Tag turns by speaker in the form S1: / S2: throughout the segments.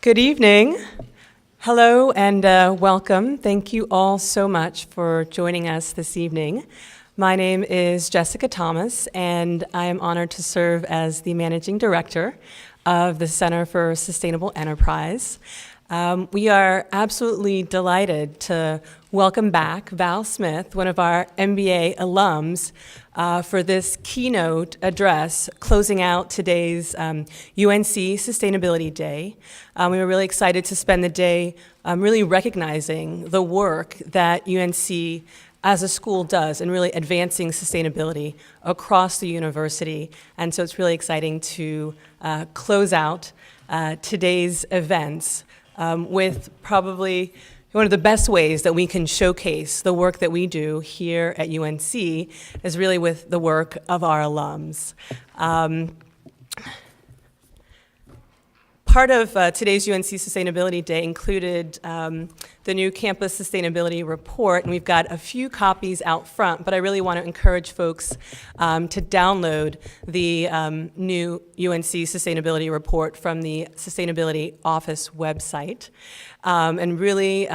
S1: Good evening. Hello and welcome. Thank you all so much for joining us this evening. My name is Jessica Thomas, and I am honored to serve as the Managing Director of the Center for Sustainable Enterprise. We are absolutely delighted to welcome back Val Smith, one of our MBA alums, for this keynote address closing out today's UNC Sustainability Day. We were really excited to spend the day really recognizing the work that UNC as a school does in really advancing sustainability across the university. And so it's really exciting to close out today's events with probably one of the best ways that we can showcase the work that we do here at UNC is really with the work of our alums. Part of today's UNC Sustainability Day included the new Campus Sustainability Report, and we've got a few copies out front, but I really want to encourage folks to download the new UNC Sustainability Report from the Sustainability Office website. And really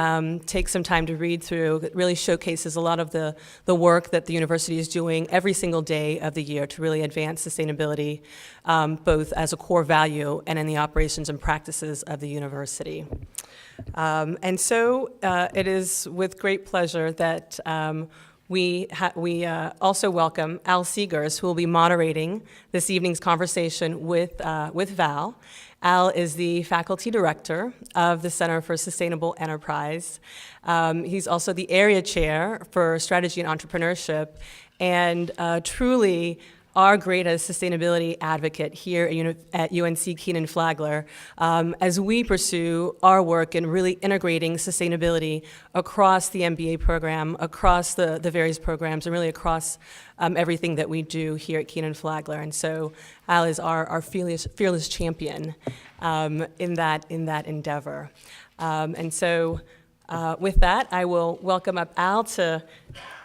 S1: take some time to read through. It really showcases a lot of the work that the university is doing every single day of the year to really advance sustainability, both as a core value and in the operations and practices of the university. And so it is with great pleasure that we also welcome Al Seegers, who will be moderating this evening's conversation with Val. Al is the faculty director of the Center for Sustainable Enterprise. He's also the area chair for strategy and entrepreneurship, and truly our greatest sustainability advocate here at UNC Kenan-Flagler as we pursue our work in really integrating sustainability across the MBA program, across the various programs, and really across everything that we do here at Kenan-Flagler. And so Al is our fearless champion in that endeavor. And so with that, I will welcome up Al to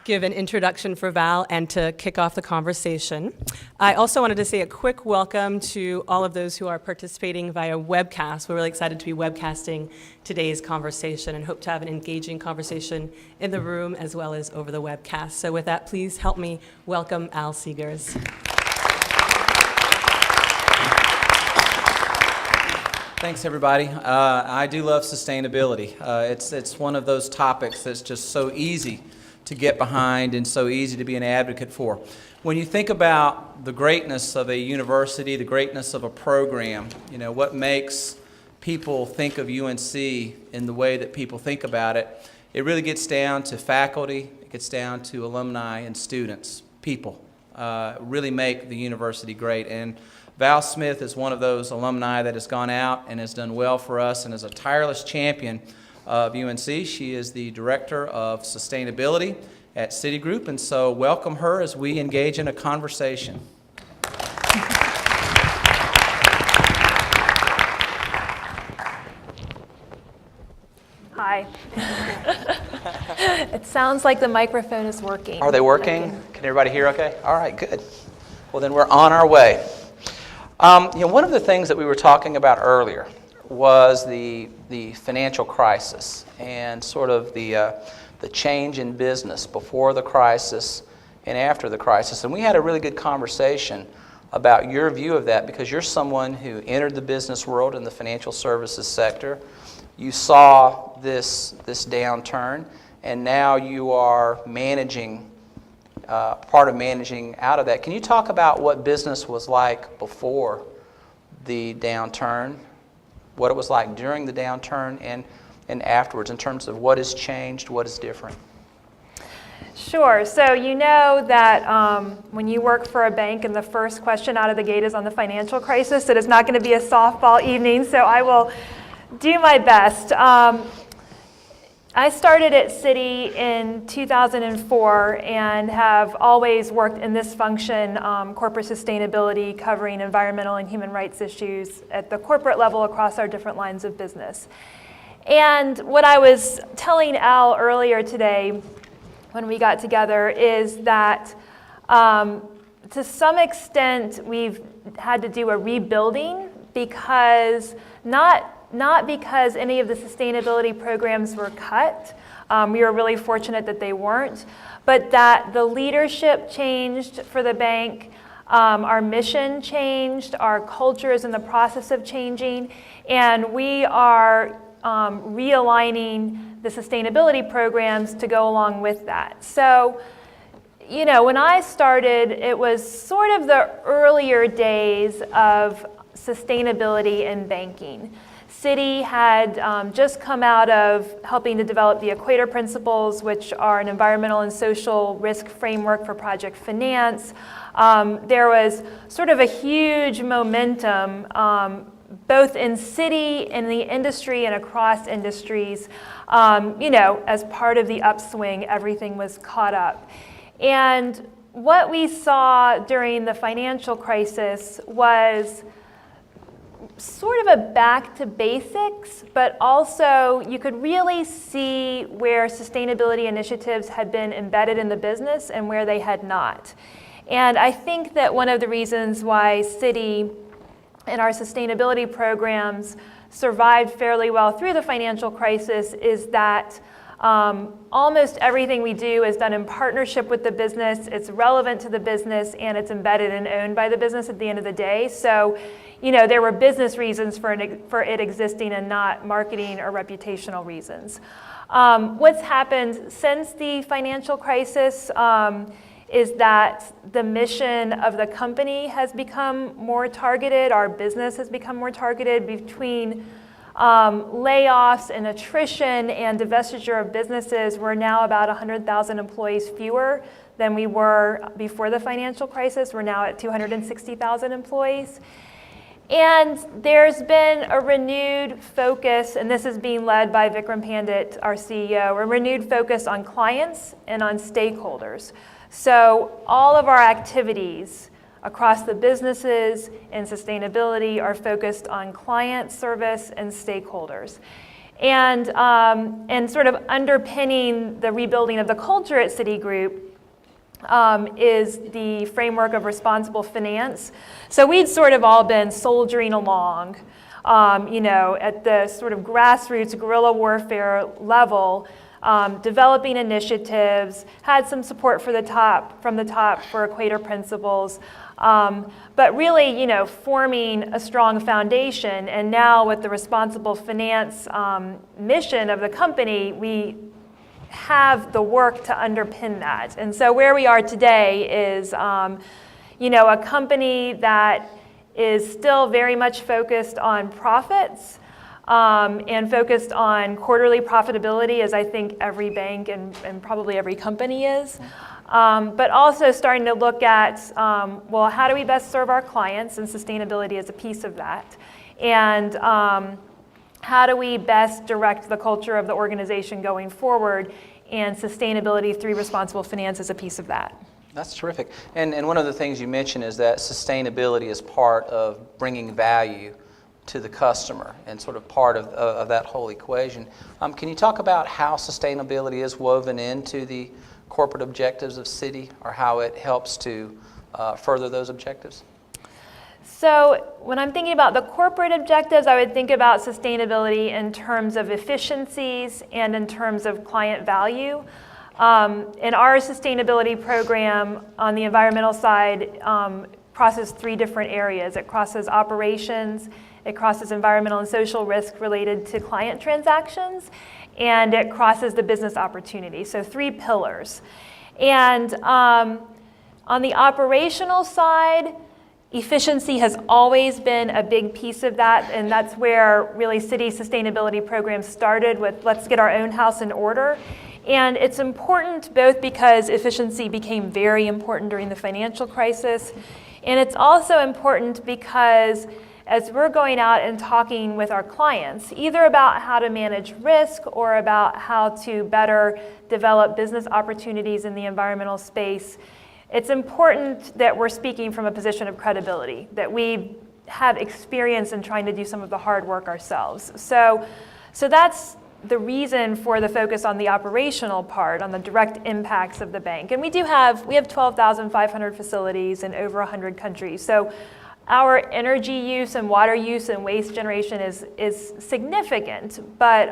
S1: give an introduction for Val and to kick off the conversation. I also wanted to say a quick welcome to all of those who are participating via webcast. We're really excited to be webcasting today's conversation and hope to have an engaging conversation in the room as well as over the webcast. So with that, please help me welcome Al Seegers.
S2: Thanks, everybody. I do love sustainability. It's one of those topics that's just so easy to get behind and so easy to be an advocate for. When you think about the greatness of a university, the greatness of a program, you know, what makes people think of UNC in the way that people think about it, it really gets down to faculty, it gets down to alumni and students. People really make the university great. And Val Smith is one of those alumni that has gone out and has done well for us and is a tireless champion of UNC. She is the Director of Sustainability at Citi, and so welcome her as we engage in a conversation.
S3: Hi. It sounds like the microphone is working.
S2: Are they working? Can everybody hear okay? All right, good. Well, then we're on our way. One of the things that we were talking about earlier was the financial crisis and sort of the change in business before the crisis and after the crisis. And we had a really good conversation about your view of that because you're someone who entered the business world in the financial services sector. You saw this downturn, and now you are managing, part of managing out of that. Can you talk about what business was like before the downturn, what it was like during the downturn and afterwards in terms of what has changed, what is different?
S3: Sure. So you know that when you work for a bank and the first question out of the gate is on the financial crisis, it is not going to be a softball evening, so I will do my best. I started at Citi in 2004 and have always worked in this function, corporate sustainability, covering environmental and human rights issues at the corporate level across our different lines of business. And what I was telling Al earlier today when we got together is that to some extent, we've had to do a rebuilding because not because any of the sustainability programs were cut. We were really fortunate that they weren't, but that the leadership changed for the bank, our mission changed, our culture is in the process of changing, and we are realigning the sustainability programs to go along with that. So, when I started, it was sort of the earlier days of sustainability in banking. Citi had just come out of helping to develop the Equator Principles, which are an environmental and social risk framework for project finance. There was sort of a huge momentum, both in Citi, in the industry, and across industries. As part of the upswing, everything was caught up. And what we saw during the financial crisis was sort of a back to basics, but also you could really see where sustainability initiatives had been embedded in the business and where they had not. And I think that one of the reasons why Citi and our sustainability programs survived fairly well through the financial crisis is that almost everything we do is done in partnership with the business, it's relevant to the business, and it's embedded and owned by the business at the end of the day. So, there were business reasons for it existing and not marketing or reputational reasons. What's happened since the financial crisis is that the mission of the company has become more targeted, our business has become more targeted between layoffs and attrition and divestiture of businesses. We're now about 100,000 employees fewer than we were before the financial crisis. We're now at 260,000 employees. And there's been a renewed focus, and this is being led by Vikram Pandit, our CEO, a renewed focus on clients and on stakeholders. So all of our activities across the businesses and sustainability are focused on client service and stakeholders. And sort of underpinning the rebuilding of the culture at Citigroup is the framework of responsible finance. So we'd sort of all been soldiering along, at the sort of grassroots guerrilla warfare level, developing initiatives, had some support from the top for Equator Principles, but really, forming a strong foundation. And now with the responsible finance mission of the company, we have the work to underpin that. And so where we are today is, a company that is still very much focused on profits and focused on quarterly profitability, as I think every bank and probably every company is. But also starting to look at, how do we best serve our clients, and sustainability is a piece of that. And how do we best direct the culture of the organization going forward, and sustainability through responsible finance is a piece of that.
S2: That's terrific. And one of the things you mentioned is that sustainability is part of bringing value to the customer and sort of part of that whole equation. Can you talk about how sustainability is woven into the corporate objectives of Citi, or how it helps to further those objectives?
S3: So when I'm thinking about the corporate objectives, I would think about sustainability in terms of efficiencies and in terms of client value. In our sustainability program on the environmental side, crosses three different areas. It crosses operations, it crosses environmental and social risk related to client transactions, and it crosses the business opportunity. So three pillars. And on the operational side, efficiency has always been a big piece of that, and that's where really Citi's sustainability program started with, let's get our own house in order. And it's important both because efficiency became very important during the financial crisis, and it's also important because as we're going out and talking with our clients, either about how to manage risk or about how to better develop business opportunities in the environmental space, it's important that we're speaking from a position of credibility, that we have experience in trying to do some of the hard work ourselves. So that's the reason for the focus on the operational part, on the direct impacts of the bank. And we have 12,500 facilities in over 100 countries. So our energy use and water use and waste generation is significant, but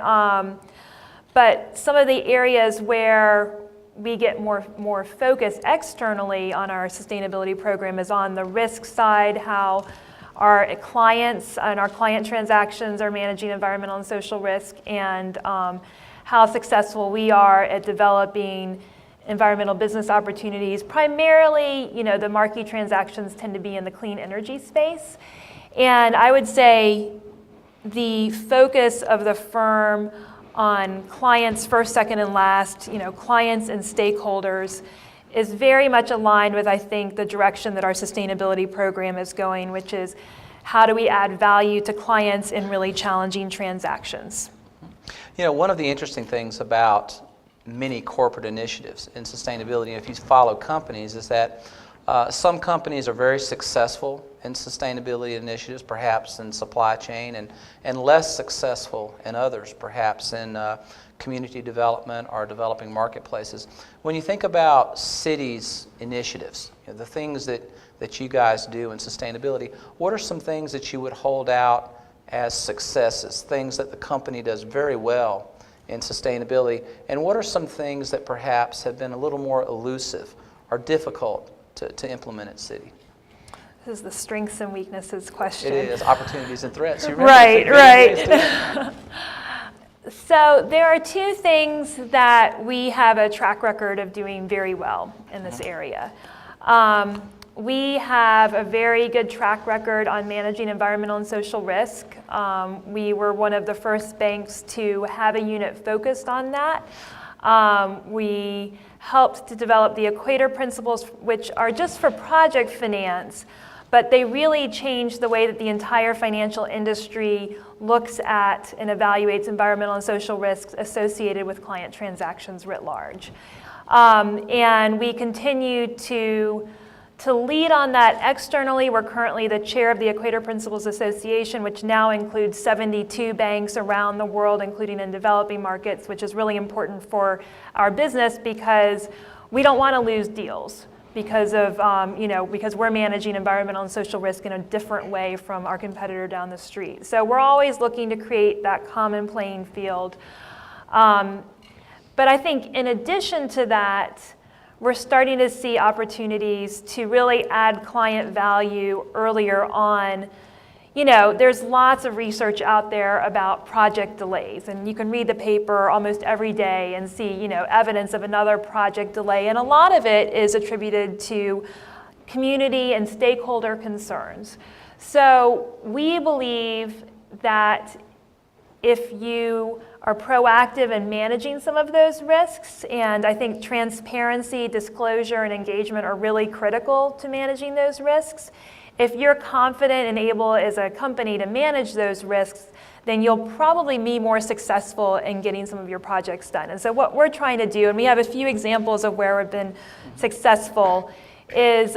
S3: some of the areas where we get more focus externally on our sustainability program is on the risk side, how our clients and our client transactions are managing environmental and social risk, and how successful we are at developing environmental business opportunities. Primarily, the marquee transactions tend to be in the clean energy space. And I would say the focus of the firm on clients first, second, and last, clients and stakeholders is very much aligned with, I think, the direction that our sustainability program is going, which is how do we add value to clients in really challenging transactions.
S2: One of the interesting things about many corporate initiatives in sustainability, if you follow companies, is that some companies are very successful in sustainability initiatives, perhaps in supply chain, and less successful in others, perhaps in community development or developing marketplaces. When you think about Citi's initiatives, the things that you guys do in sustainability, what are some things that you would hold out as successes, things that the company does very well in sustainability, and what are some things that perhaps have been a little more elusive or difficult to implement at Citi?
S3: This is the strengths and weaknesses question.
S2: It is, opportunities and threats. You
S3: Right. So there are two things that we have a track record of doing very well in this area. We have a very good track record on managing environmental and social risk. We were one of the first banks to have a unit focused on that. We helped to develop the Equator Principles, which are just for project finance, but they really changed the way that the entire financial industry looks at and evaluates environmental and social risks associated with client transactions writ large. And we continue to lead on that externally. We're currently the chair of the Equator Principles Association, which now includes 72 banks around the world, including in developing markets, which is really important for our business because we don't want to lose deals because of, because we're managing environmental and social risk in a different way from our competitor down the street. So we're always looking to create that common playing field. But I think in addition to that, we're starting to see opportunities to really add client value earlier on. There's lots of research out there about project delays, and you can read the paper almost every day and see, evidence of another project delay, and a lot of it is attributed to community and stakeholder concerns. So we believe that if you are proactive in managing some of those risks, and I think transparency, disclosure, and engagement are really critical to managing those risks. If you're confident and able as a company to manage those risks, then you'll probably be more successful in getting some of your projects done. And so what we're trying to do, and we have a few examples of where we've been successful, is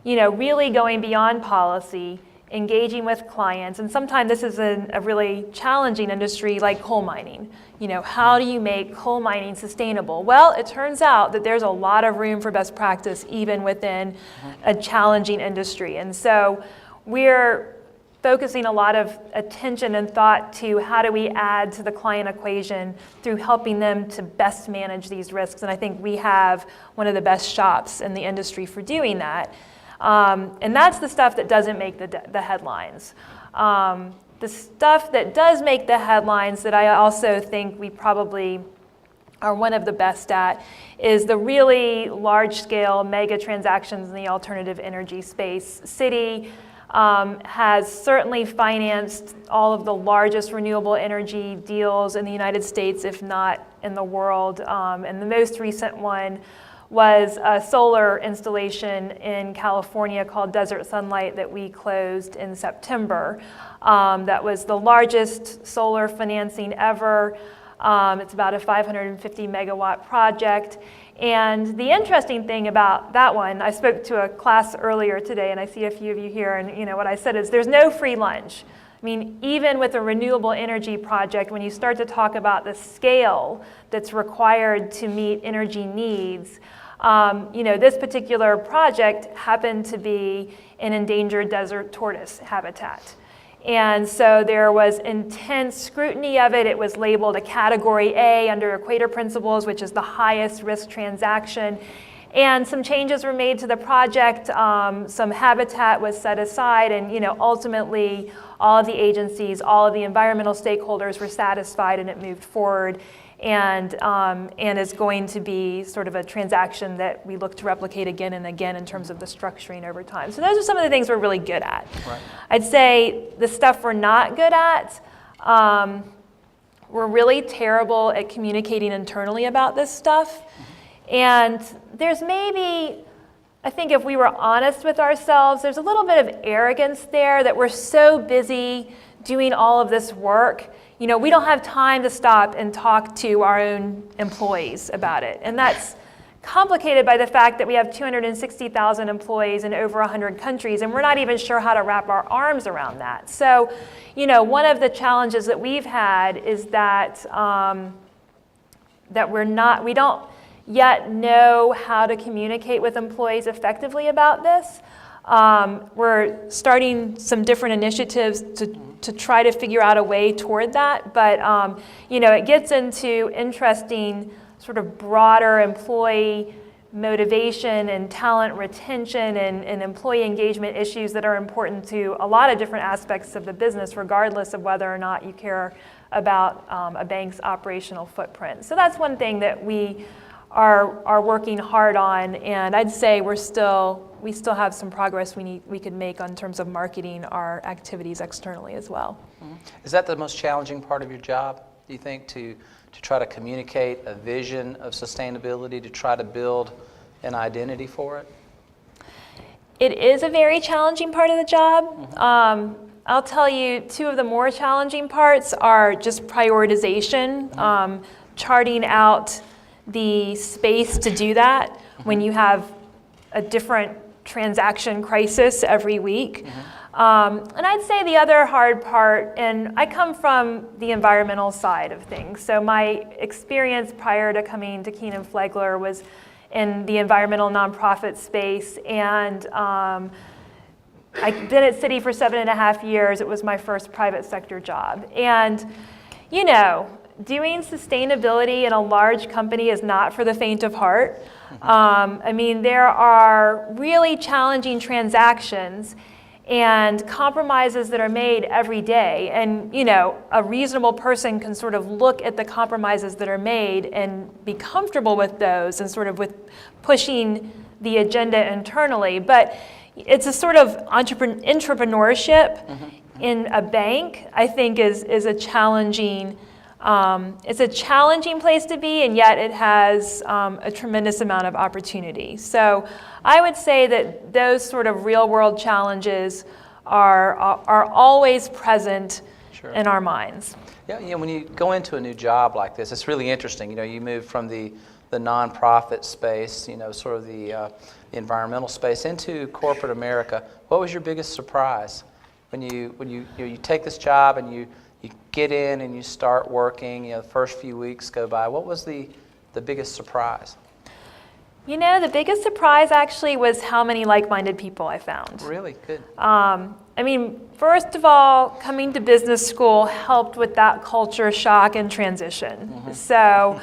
S3: really going beyond policy, engaging with clients, and sometimes this is a really challenging industry like coal mining. How do you make coal mining sustainable? Well, it turns out that there's a lot of room for best practice even within a challenging industry. And so we're focusing a lot of attention and thought to how do we add to the client equation through helping them to best manage these risks. And I think we have one of the best shops in the industry for doing that. And that's the stuff that doesn't make the headlines. The stuff that does make the headlines that I also think we probably are one of the best at is the really large-scale mega transactions in the alternative energy space. Citi has certainly financed all of the largest renewable energy deals in the United States, if not in the world. And the most recent one was a solar installation in California called Desert Sunlight that we closed in September. That was the largest solar financing ever. It's about a 550 megawatt project. And the interesting thing about that one, I spoke to a class earlier today, and I see a few of you here, and what I said is there's no free lunch. I mean, even with a renewable energy project, when you start to talk about the scale that's required to meet energy needs, this particular project happened to be an endangered desert tortoise habitat. And so there was intense scrutiny of it. It was labeled a Category A under Equator Principles, which is the highest risk transaction. And some changes were made to the project. Some habitat was set aside, and ultimately all of the agencies, all of the environmental stakeholders were satisfied, and it moved forward. And is going to be sort of a transaction that we look to replicate again and again in terms of the structuring over time. So those are some of the things we're really good at.
S2: Right.
S3: I'd say the stuff we're not good at, we're really terrible at communicating internally about this stuff. And there's maybe, I think if we were honest with ourselves, there's a little bit of arrogance there that we're so busy doing all of this work. We don't have time to stop and talk to our own employees about it. And that's complicated by the fact that we have 260,000 employees in over 100 countries, and we're not even sure how to wrap our arms around that. So, one of the challenges that we've had is that we don't yet know how to communicate with employees effectively about this. We're starting some different initiatives to try to figure out a way toward that. But, it gets into interesting sort of broader employee motivation and talent retention and employee engagement issues that are important to a lot of different aspects of the business, regardless of whether or not you care about a bank's operational footprint. So that's one thing that we are working hard on, and I'd say we still have some progress we could make in terms of marketing our activities externally as well.
S2: Is that the most challenging part of your job, do you think, to try to communicate a vision of sustainability, to try to build an identity for it?
S3: It is a very challenging part of the job. I'll tell you, two of the more challenging parts are just prioritization, charting out the space to do that when you have a different transaction crisis every week. And I'd say the other hard part, and I come from the environmental side of things, so my experience prior to coming to Kenan-Flagler was in the environmental nonprofit space, and I've been at Citi for 7.5 years. It was my first private sector job. And, doing sustainability in a large company is not for the faint of heart. There are really challenging transactions and compromises that are made every day. And, a reasonable person can sort of look at the compromises that are made and be comfortable with those and sort of with pushing the agenda internally. But it's a sort of entrepreneurship in a bank, I think, is a challenging. It's a challenging place to be, and yet it has a tremendous amount of opportunity. So I would say that those sort of real-world challenges are always present in our minds.
S2: Yeah, when you go into a new job like this, it's really interesting. You move from the nonprofit space, sort of the environmental space, into corporate America. What was your biggest surprise when you take this job and you get in and you start working, the first few weeks go by? What was the biggest surprise?
S3: The biggest surprise actually was how many like-minded people I found.
S2: Really? Good.
S3: First of all, coming to business school helped with that culture shock and transition. So,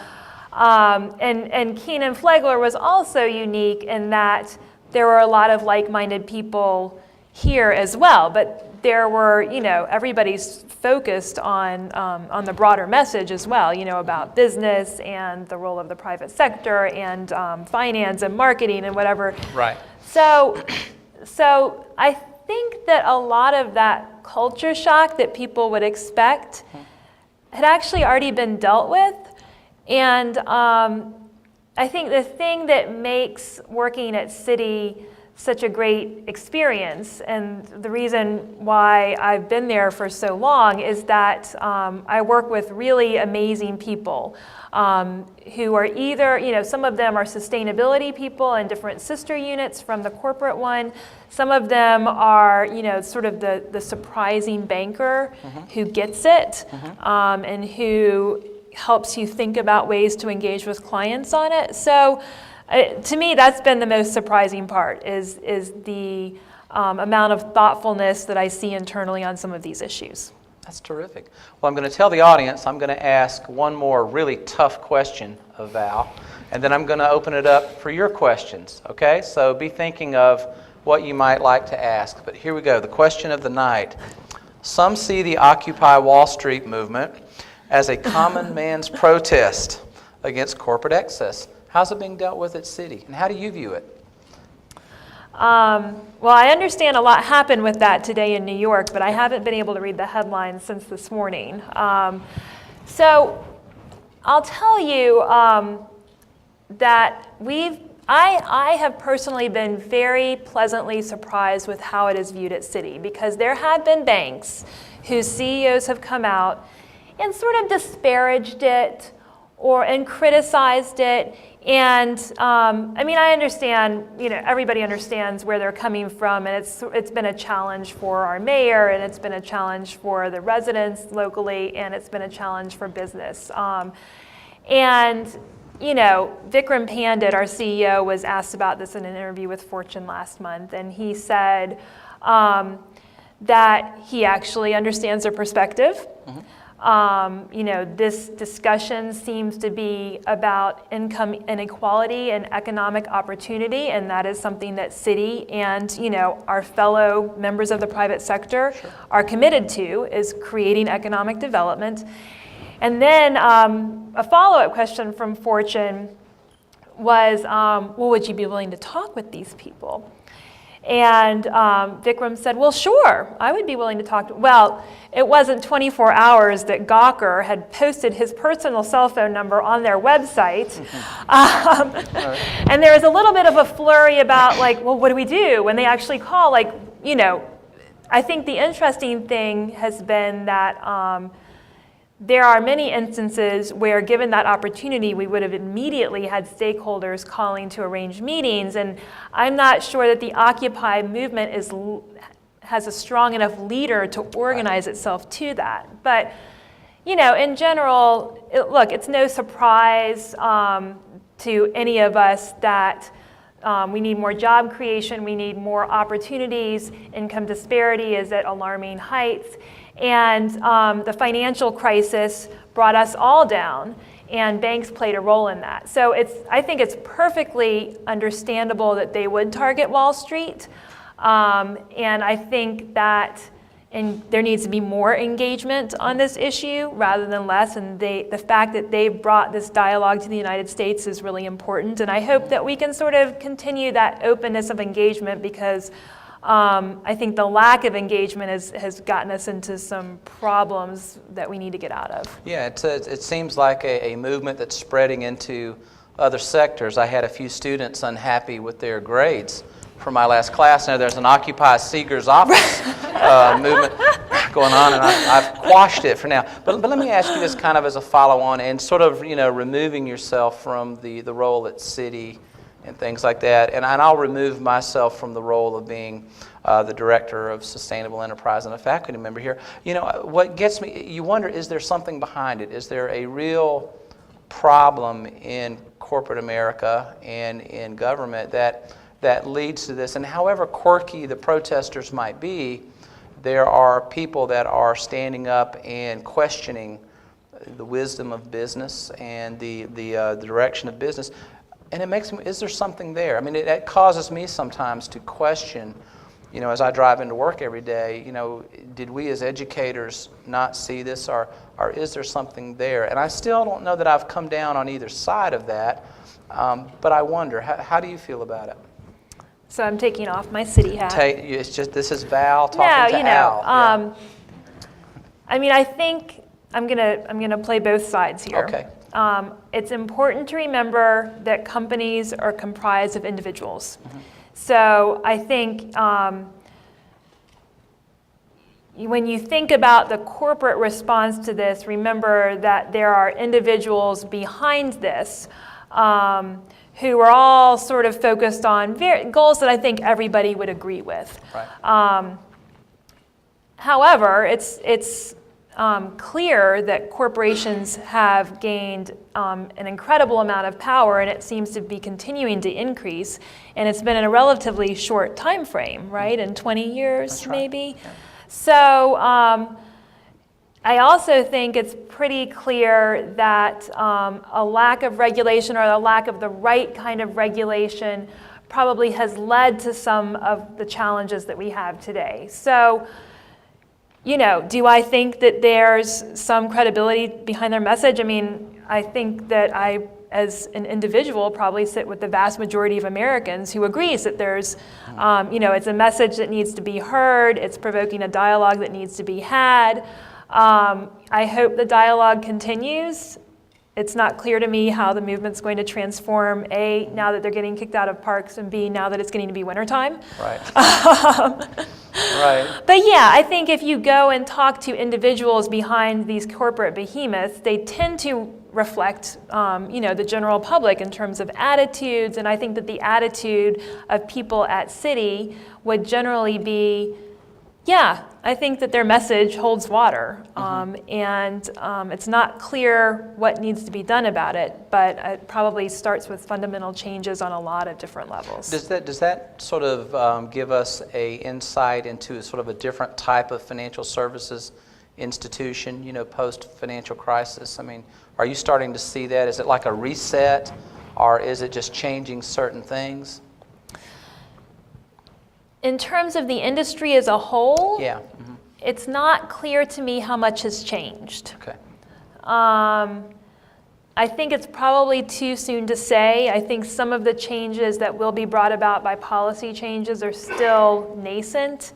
S3: and Kenan-Flagler was also unique in that there were a lot of like-minded people here as well, but there were, everybody's focused on the broader message as well, about business and the role of the private sector and finance and marketing and whatever.
S2: Right.
S3: So I think that a lot of that culture shock that people would expect had actually already been dealt with. And I think the thing that makes working at Citi such a great experience. And the reason why I've been there for so long is that I work with really amazing people who are either, some of them are sustainability people in different sister units from the corporate one. Some of them are, sort of the surprising banker who gets it and who helps you think about ways to engage with clients on it. So to me, that's been the most surprising part, is the amount of thoughtfulness that I see internally on some of these issues.
S2: That's terrific. Well, I'm going to tell the audience I'm going to ask one more really tough question of Val, and then I'm going to open it up for your questions, okay? So be thinking of what you might like to ask. But here we go, the question of the night. Some see the Occupy Wall Street movement as a common man's protest against corporate excess. How's it being dealt with at Citi, and how do you view it?
S3: Well, I understand a lot happened with that today in New York, but I haven't been able to read the headlines since this morning. So I'll tell you that I have personally been very pleasantly surprised with how it is viewed at Citi, because there have been banks whose CEOs have come out and sort of disparaged it and criticized it. And I understand, everybody understands where they're coming from, and it's been a challenge for our mayor, and it's been a challenge for the residents locally, and it's been a challenge for business. Vikram Pandit, our CEO, was asked about this in an interview with Fortune last month, and he said that he actually understands their perspective. This discussion seems to be about income inequality and economic opportunity, and that is something that Citi and, our fellow members of the private sector are committed to, is creating economic development. And then a follow-up question from Fortune was, would you be willing to talk with these people? And Vikram said, well, sure, I would be willing to talk. Well, it wasn't 24 hours that Gawker had posted his personal cell phone number on their website. And there was a little bit of a flurry about, what do we do when they actually call? I think the interesting thing has been that there are many instances where, given that opportunity, we would have immediately had stakeholders calling to arrange meetings, and I'm not sure that the Occupy movement has a strong enough leader to organize itself to that. But, in general, it's no surprise to any of us that we need more job creation, we need more opportunities, income disparity is at alarming heights. And the financial crisis brought us all down, and banks played a role in that. So I think it's perfectly understandable that they would target Wall Street. And I think that there needs to be more engagement on this issue rather than less. And the fact that they've brought this dialogue to the United States is really important. And I hope that we can sort of continue that openness of engagement, because I think the lack of engagement has gotten us into some problems that we need to get out of.
S2: Yeah, it seems like a movement that's spreading into other sectors. I had a few students unhappy with their grades for my last class. Now there's an Occupy Seeger's Office movement going on, and I've quashed it for now. But let me ask you this kind of as a follow-on, and sort of removing yourself from the role at Citi and things like that. And I'll remove myself from the role of being the Director of Sustainable Enterprise and a faculty member here. What gets me, you wonder, is there something behind it? Is there a real problem in corporate America and in government that leads to this? And however quirky the protesters might be, there are people that are standing up and questioning the wisdom of business and the direction of business. And it makes me, is there something there? I mean, it causes me sometimes to question, as I drive into work every day, did we as educators not see this, or is there something there? And I still don't know that I've come down on either side of that, but I wonder, how do you feel about it?
S3: So I'm taking off my Citi hat.
S2: It's just, this is Val talking to Al. Yeah.
S3: I think I'm gonna play both sides here.
S2: Okay.
S3: It's important to remember that companies are comprised of individuals. Mm-hmm. So I think when you think about the corporate response to this, remember that there are individuals behind this who are all sort of focused on goals that I think everybody would agree with.
S2: Right.
S3: However, it's clear that corporations have gained an incredible amount of power, and it seems to be continuing to increase. And it's been in a relatively short time frame, right? In 20 years,
S2: That's right.
S3: maybe.
S2: Yeah.
S3: So I also think it's pretty clear that a lack of regulation or the lack of the right kind of regulation probably has led to some of the challenges that we have today. So, you know, do I think that there's some credibility behind their message? I mean, I think that I, as an individual, probably sit with the vast majority of Americans who agrees that there's, you know, it's a message that needs to be heard, it's provoking a dialogue that needs to be had. I hope the dialogue continues. It's not clear to me how the movement's going to transform, A, now that they're getting kicked out of parks, and B, now that it's getting to be wintertime.
S2: Right. Right.
S3: But yeah, I think if you go and talk to individuals behind these corporate behemoths, they tend to reflect, you know, the general public in terms of attitudes, and I think that the attitude of people at Citi would generally be, yeah, I think that their message holds water, and it's not clear what needs to be done about it, but it probably starts with fundamental changes on a lot of different levels.
S2: Does that sort of give us a insight into sort of a different type of financial services institution, you know, post-financial crisis? I mean, are you starting to see that? Is it like a reset, or is it just changing certain things?
S3: In terms of the industry as a whole,
S2: Yeah.
S3: it's not clear to me how much has changed.
S2: Okay.
S3: I think it's probably too soon to say. I think some of the changes that will be brought about by policy changes are still nascent.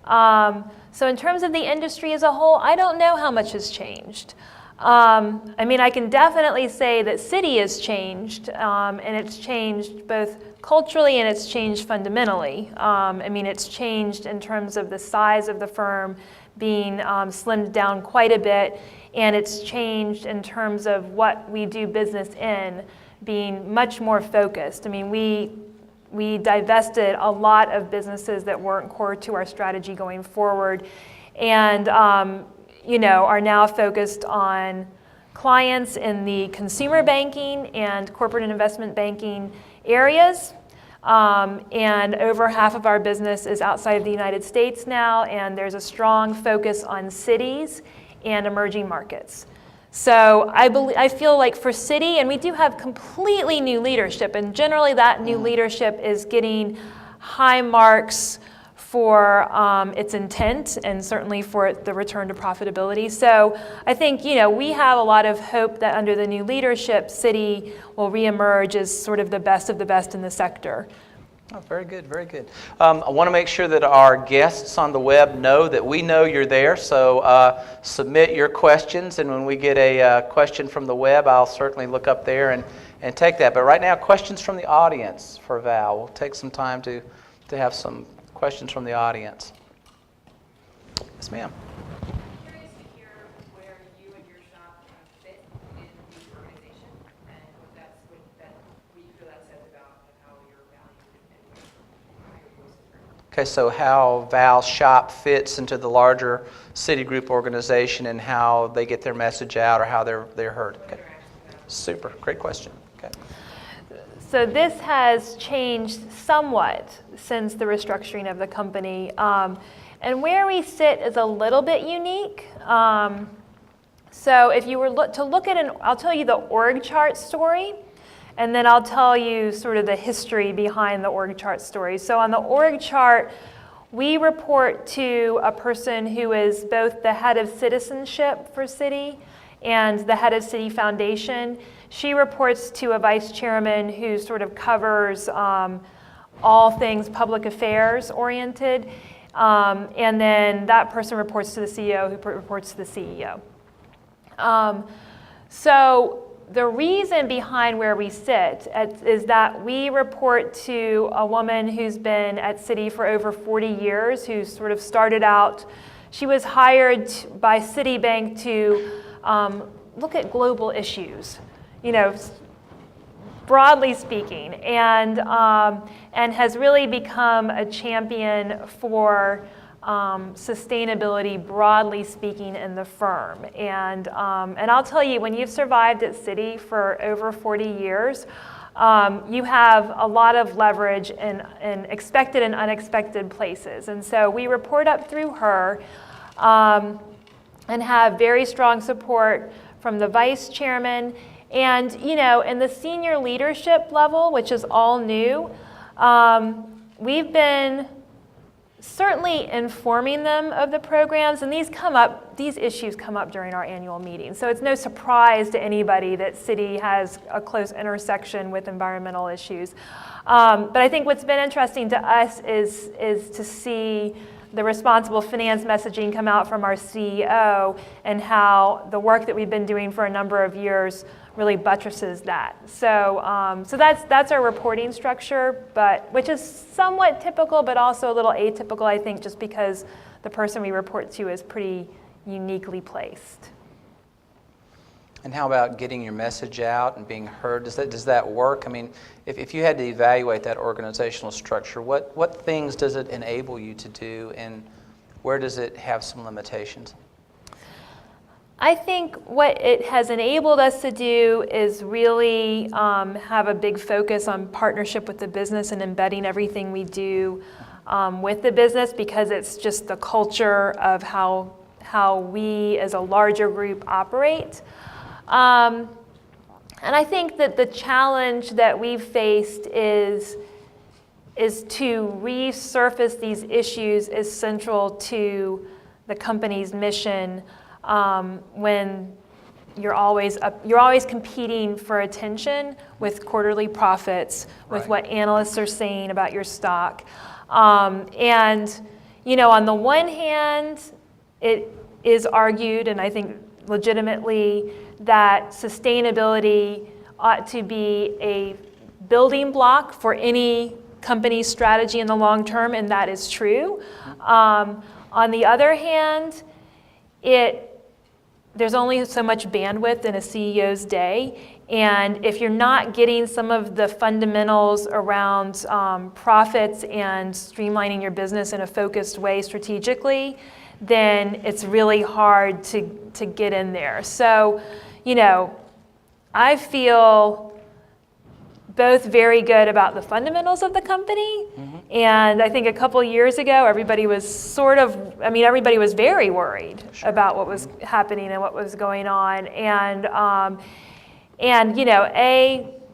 S3: So in terms of the industry as a whole, I don't know how much has changed. I mean, I can definitely say that Citi has changed, and it's changed both culturally and it's changed fundamentally. I mean, it's changed in terms of the size of the firm being slimmed down quite a bit, and it's changed in terms of what we do business in being much more focused. I mean, we divested a lot of businesses that weren't core to our strategy going forward, and you know, are now focused on clients in the consumer banking and corporate and investment banking areas. And over half of our business is outside of the United States now, and there's a strong focus on cities and emerging markets. So I feel like for Citi, and we do have completely new leadership, and generally that new leadership is getting high marks for its intent and certainly for the return to profitability. So I think, you know, we have a lot of hope that under the new leadership, Citi will reemerge as sort of the best of the best in the sector.
S2: Oh, very good, very good. I want to make sure that our guests on the web know that we know you're there, so submit your questions, and when we get a question from the web, I'll certainly look up there and take that. But right now, questions from the audience for Val. We'll take some time to have some questions from the audience. Yes, ma'am.
S4: I'm curious to hear where you and your shop fit in the organization and what you feel that says about how you're valued and how your voice is heard.
S2: Okay, so how Val's shop fits into the larger Citigroup organization and how they get their message out or how they're heard. Okay. Super, great question. Okay.
S3: So this has changed somewhat since the restructuring of the company. And where we sit is a little bit unique. So if you were to look at I'll tell you the org chart story, and then I'll tell you sort of the history behind the org chart story. So on the org chart, we report to a person who is both the head of citizenship for Citi and the head of Citi Foundation. She reports to a vice chairman who sort of covers all things public affairs oriented. And then that person reports to the CEO, who reports to the CEO. So the reason behind where we sit is that we report to a woman who's been at Citi for over 40 years, who sort of started out, she was hired by Citibank to look at global issues, broadly speaking, and has really become a champion for sustainability, broadly speaking, in the firm. And I'll tell you, when you've survived at Citi for over 40 years, you have a lot of leverage in expected and unexpected places. And so we report up through her and have very strong support from the vice chairman. And, in the senior leadership level, which is all new, we've been certainly informing them of the programs, and these issues come up during our annual meeting. So it's no surprise to anybody that Citi has a close intersection with environmental issues. But I think what's been interesting to us is to see the responsible finance messaging come out from our CEO, and how the work that we've been doing for a number of years really buttresses that. So that's our reporting structure, which is somewhat typical, but also a little atypical, I think, just because the person we report to is pretty uniquely placed.
S2: And how about getting your message out and being heard? Does that work? I mean, if you had to evaluate that organizational structure, what things does it enable you to do, and where does it have some limitations?
S3: I think what it has enabled us to do is really have a big focus on partnership with the business and embedding everything we do with the business, because it's just the culture of how we as a larger group operate. And I think that the challenge that we've faced is to resurface these issues as central to the company's mission, when you're always competing for attention with quarterly profits, with what analysts are saying about your stock. And, on the one hand, it is argued, and I think legitimately, that sustainability ought to be a building block for any company's strategy in the long term, and that is true. On the other hand, there's only so much bandwidth in a CEO's day, and if you're not getting some of the fundamentals around profits and streamlining your business in a focused way strategically, then it's really hard to get in there. So, I feel both very good about the fundamentals of the company, and I think a couple years ago, everybody was very worried about what was happening and what was going on, and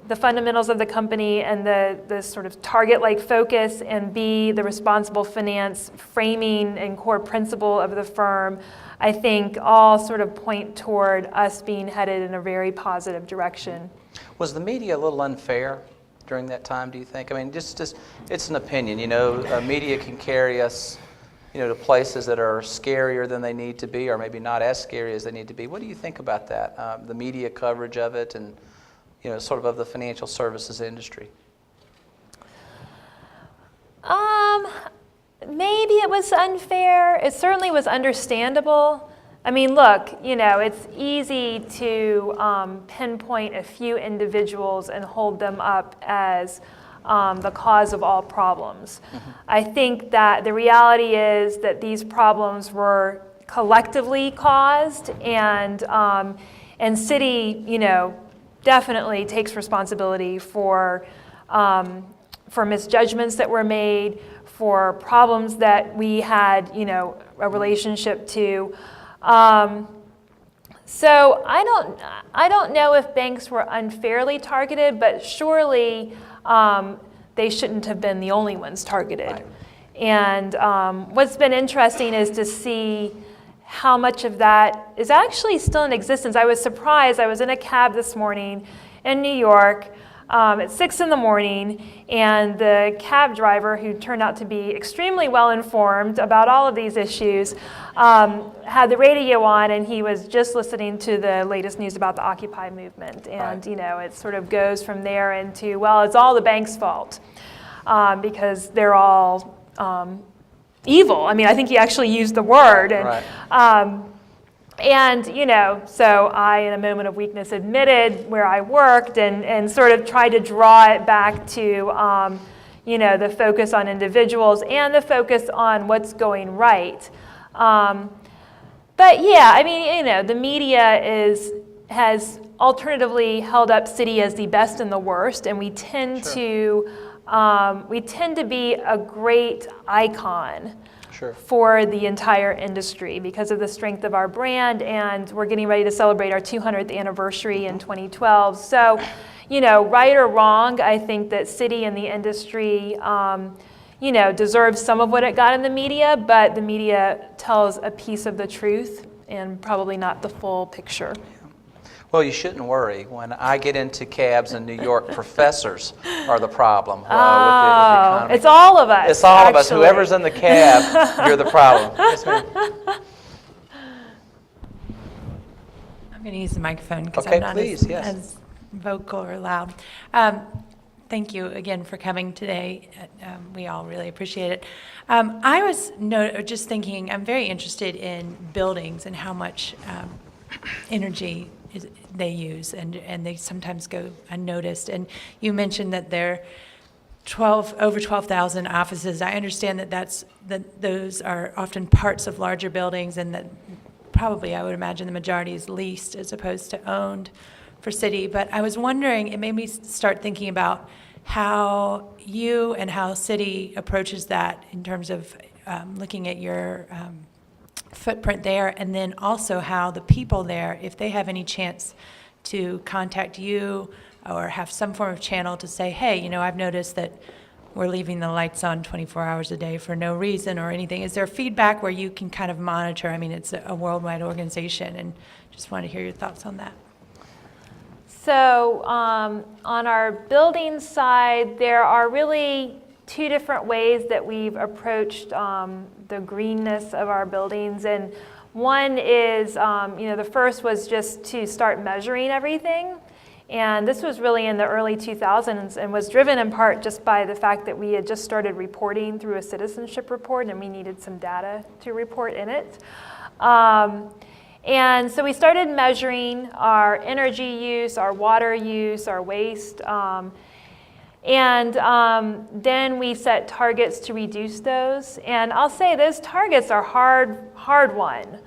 S3: the fundamentals of the company and the sort of target-like focus, and B, the responsible finance framing and core principle of the firm, I think all sort of point toward us being headed in a very positive direction.
S2: Was the media a little unfair during that time, do you think? I mean, just it's an opinion, media can carry us, to places that are scarier than they need to be, or maybe not as scary as they need to be. What do you think about that, the media coverage of it, and sort of the financial services industry?
S3: Maybe it was unfair. It certainly was understandable. I mean, look, it's easy to pinpoint a few individuals and hold them up as the cause of all problems. I think that the reality is that these problems were collectively caused, and Citi, definitely takes responsibility for misjudgments that were made, for problems that we had, a relationship to. So I don't know if banks were unfairly targeted, but surely they shouldn't have been the only ones targeted.
S2: Right.
S3: And what's been interesting is to see how much of that is actually still in existence. I was surprised. I was in a cab this morning in New York, at 6 in the morning, and the cab driver, who turned out to be extremely well informed about all of these issues, had the radio on, and he was just listening to the latest news about the Occupy movement. And it sort of goes from there into, well, it's all the bank's fault because they're all evil. I mean, I think he actually used the word. And, so I, in a moment of weakness, admitted where I worked and sort of tried to draw it back to, the focus on individuals and the focus on what's going right. But yeah, I mean, the media has alternatively held up Citi as the best and the worst, and we tend to be a great icon for the entire industry because of the strength of our brand, and we're getting ready to celebrate our 200th anniversary in 2012. So, right or wrong, I think that Citi and the industry, deserves some of what it got in the media, but the media tells a piece of the truth and probably not the full picture.
S2: Well, you shouldn't worry. When I get into cabs in New York, professors are the problem with the economy.
S3: It's all of us.
S2: It's all of us. Whoever's in the cab, you're the problem. Yes, ma'am.
S5: I'm going to use the microphone because
S2: Okay,
S5: I'm not
S2: please,
S5: as vocal or loud. Thank you again for coming today. We all really appreciate it. I was just thinking, I'm very interested in buildings and how much energy they use, and they sometimes go unnoticed. And you mentioned that there are over 12,000 offices. I understand that those are often parts of larger buildings, and that probably, I would imagine, the majority is leased as opposed to owned for Citi. But I was wondering, it made me start thinking about how you and how Citi approaches that in terms of looking at your footprint there, and then also how the people there, if they have any chance to contact you or have some form of channel to say, hey, I've noticed that we're leaving the lights on 24 hours a day for no reason or anything. Is there feedback where you can kind of monitor? I mean, it's a worldwide organization, and just wanted to hear your thoughts on that.
S3: So on our building side, there are really two different ways that we've approached the greenness of our buildings. And one is, the first was just to start measuring everything. And this was really in the early 2000s and was driven in part just by the fact that we had just started reporting through a citizenship report, and we needed some data to report in it. And so we started measuring our energy use, our water use, our waste, and then we set targets to reduce those. And I'll say those targets are hard won.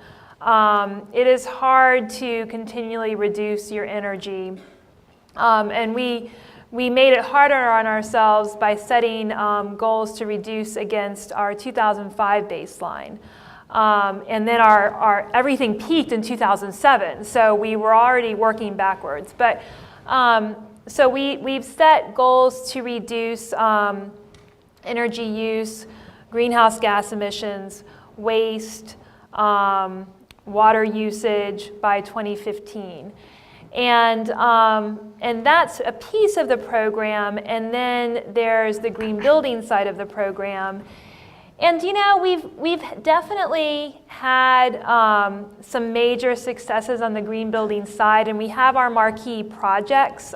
S3: It is hard to continually reduce your energy. And we made it harder on ourselves by setting goals to reduce against our 2005 baseline. And then our everything peaked in 2007, so we were already working backwards. But so we've set goals to reduce energy use, greenhouse gas emissions, waste, water usage by 2015. And that's a piece of the program, and then there's the green building side of the program. And we've definitely had some major successes on the green building side, and we have our marquee projects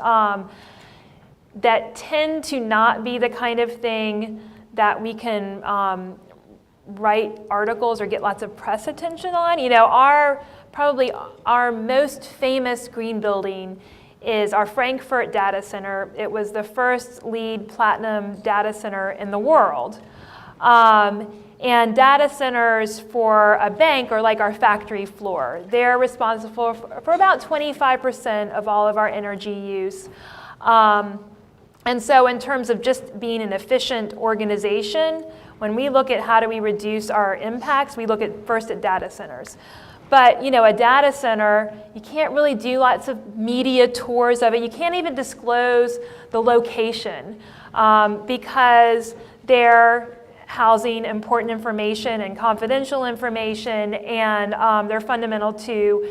S3: that tend to not be the kind of thing that we can write articles or get lots of press attention on. Probably our most famous green building is our Frankfurt data center. It was the first LEED Platinum data center in the world. And data centers for a bank are like our factory floor. They're responsible for about 25% of all of our energy use. And so in terms of just being an efficient organization, when we look at how do we reduce our impacts, we look first at data centers. But a data center, you can't really do lots of media tours of it. You can't even disclose the location because they're housing important information and confidential information, and they're fundamental to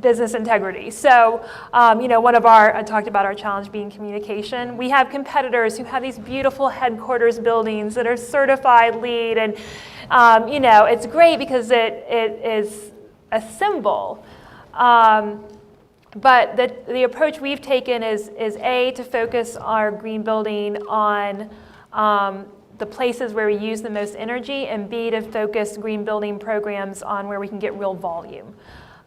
S3: business integrity. So, I talked about our challenge being communication. We have competitors who have these beautiful headquarters buildings that are certified LEED, and it's great because it is a symbol. But the approach we've taken is A, to focus our green building on the places where we use the most energy, and B, to focus green building programs on where we can get real volume.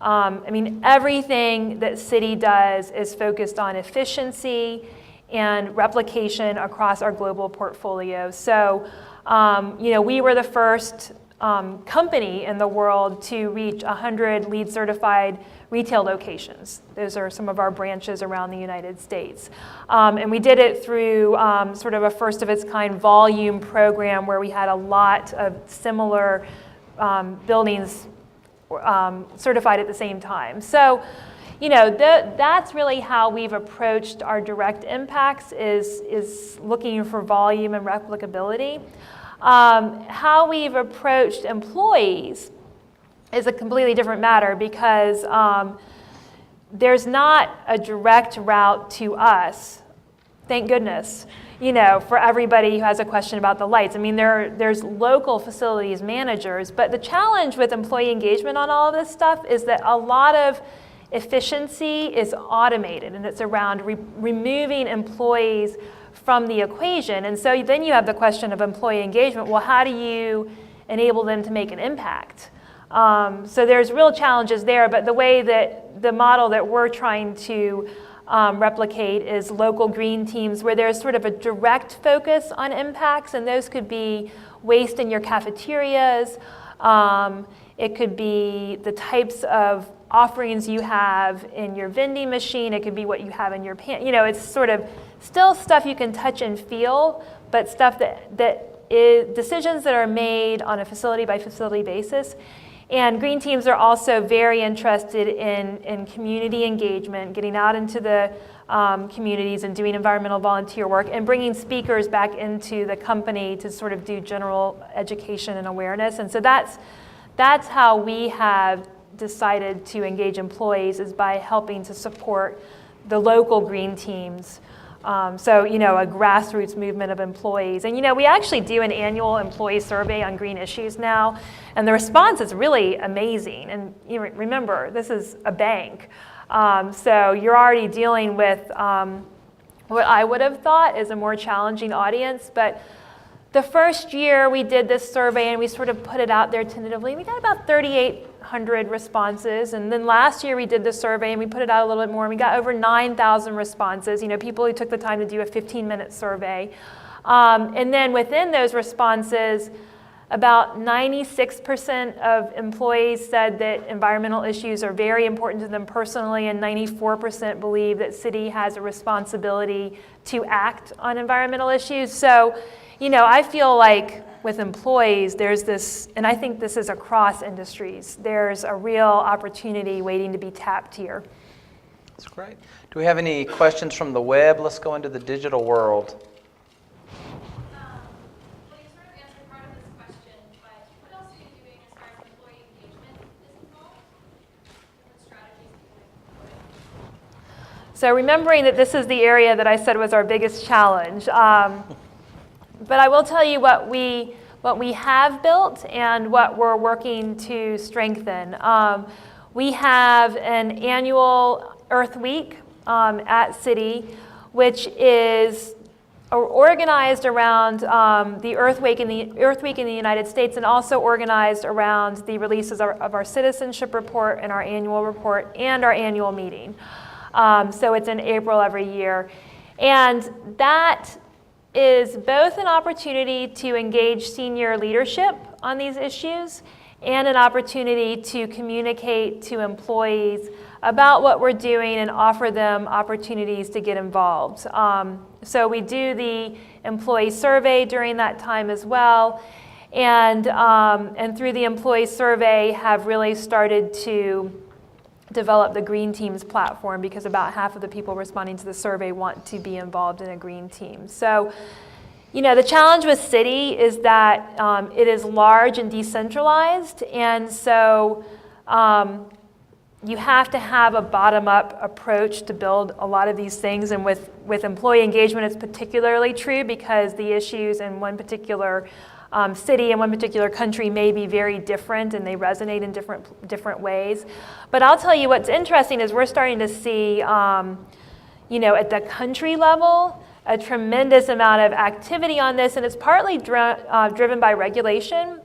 S3: Everything that Citi does is focused on efficiency and replication across our global portfolio. So, we were the first company in the world to reach 100 LEED certified retail locations. Those are some of our branches around the United States. And we did it through sort of a first of its kind volume program where we had a lot of similar buildings certified at the same time. So, that's really how we've approached our direct impacts is looking for volume and replicability. How we've approached employees is a completely different matter because there's not a direct route to us, thank goodness, for everybody who has a question about the lights. There's local facilities managers, but the challenge with employee engagement on all of this stuff is that a lot of efficiency is automated, and it's around removing employees from the equation. And so then you have the question of employee engagement. Well, how do you enable them to make an impact? So there's real challenges there, but the way that the model that we're trying to replicate is local green teams where there's sort of a direct focus on impacts, and those could be waste in your cafeterias. It could be the types of offerings you have in your vending machine. It could be what you have in your pantry. It's sort of still stuff you can touch and feel, but stuff that is decisions that are made on a facility by facility basis. And green teams are also very interested in community engagement, getting out into the communities and doing environmental volunteer work and bringing speakers back into the company to sort of do general education and awareness. And so that's how we have decided to engage employees, is by helping to support the local green teams. So, a grassroots movement of employees. And, we actually do an annual employee survey on green issues now, and the response is really amazing. And remember, this is a bank. So you're already dealing with what I would have thought is a more challenging audience. But the first year we did this survey and we sort of put it out there tentatively, we got about 3,800 responses. And then last year we did the survey and we put it out a little bit more and we got over 9,000 responses, people who took the time to do a 15-minute survey. And then within those responses, about 96% of employees said that environmental issues are very important to them personally, and 94% believe that Citi has a responsibility to act on environmental issues. So, I feel like with employees, there's this, and I think this is across industries, there's a real opportunity waiting to be tapped here.
S2: That's great. Do we have any questions from the web? Let's go into the digital world.
S4: Well, you sort of answered part of this question, but what else are you doing as far as employee engagement is involved? Different strategies that you employ?
S3: So remembering that this is the area that I said was our biggest challenge. But I will tell you what we have built and what we're working to strengthen. We have an annual Earth Week at Citi, which is organized around the Earth Week in the United States, and also organized around the releases of our citizenship report and our annual report and our annual meeting. So it's in April every year. And that is both an opportunity to engage senior leadership on these issues and an opportunity to communicate to employees about what we're doing and offer them opportunities to get involved. So we do the employee survey during that time as well, and through the employee survey have really started to develop the Green Teams platform, because about half of the people responding to the survey want to be involved in a green team. So, The challenge with Citi is that it is large and decentralized, and so you have to have a bottom-up approach to build a lot of these things. And with employee engagement, it's particularly true because the issues in one particular city and one particular country may be very different, and they resonate in different ways. But I'll tell you what's interesting is we're starting to see, at the country level, a tremendous amount of activity on this, and it's partly driven by regulation.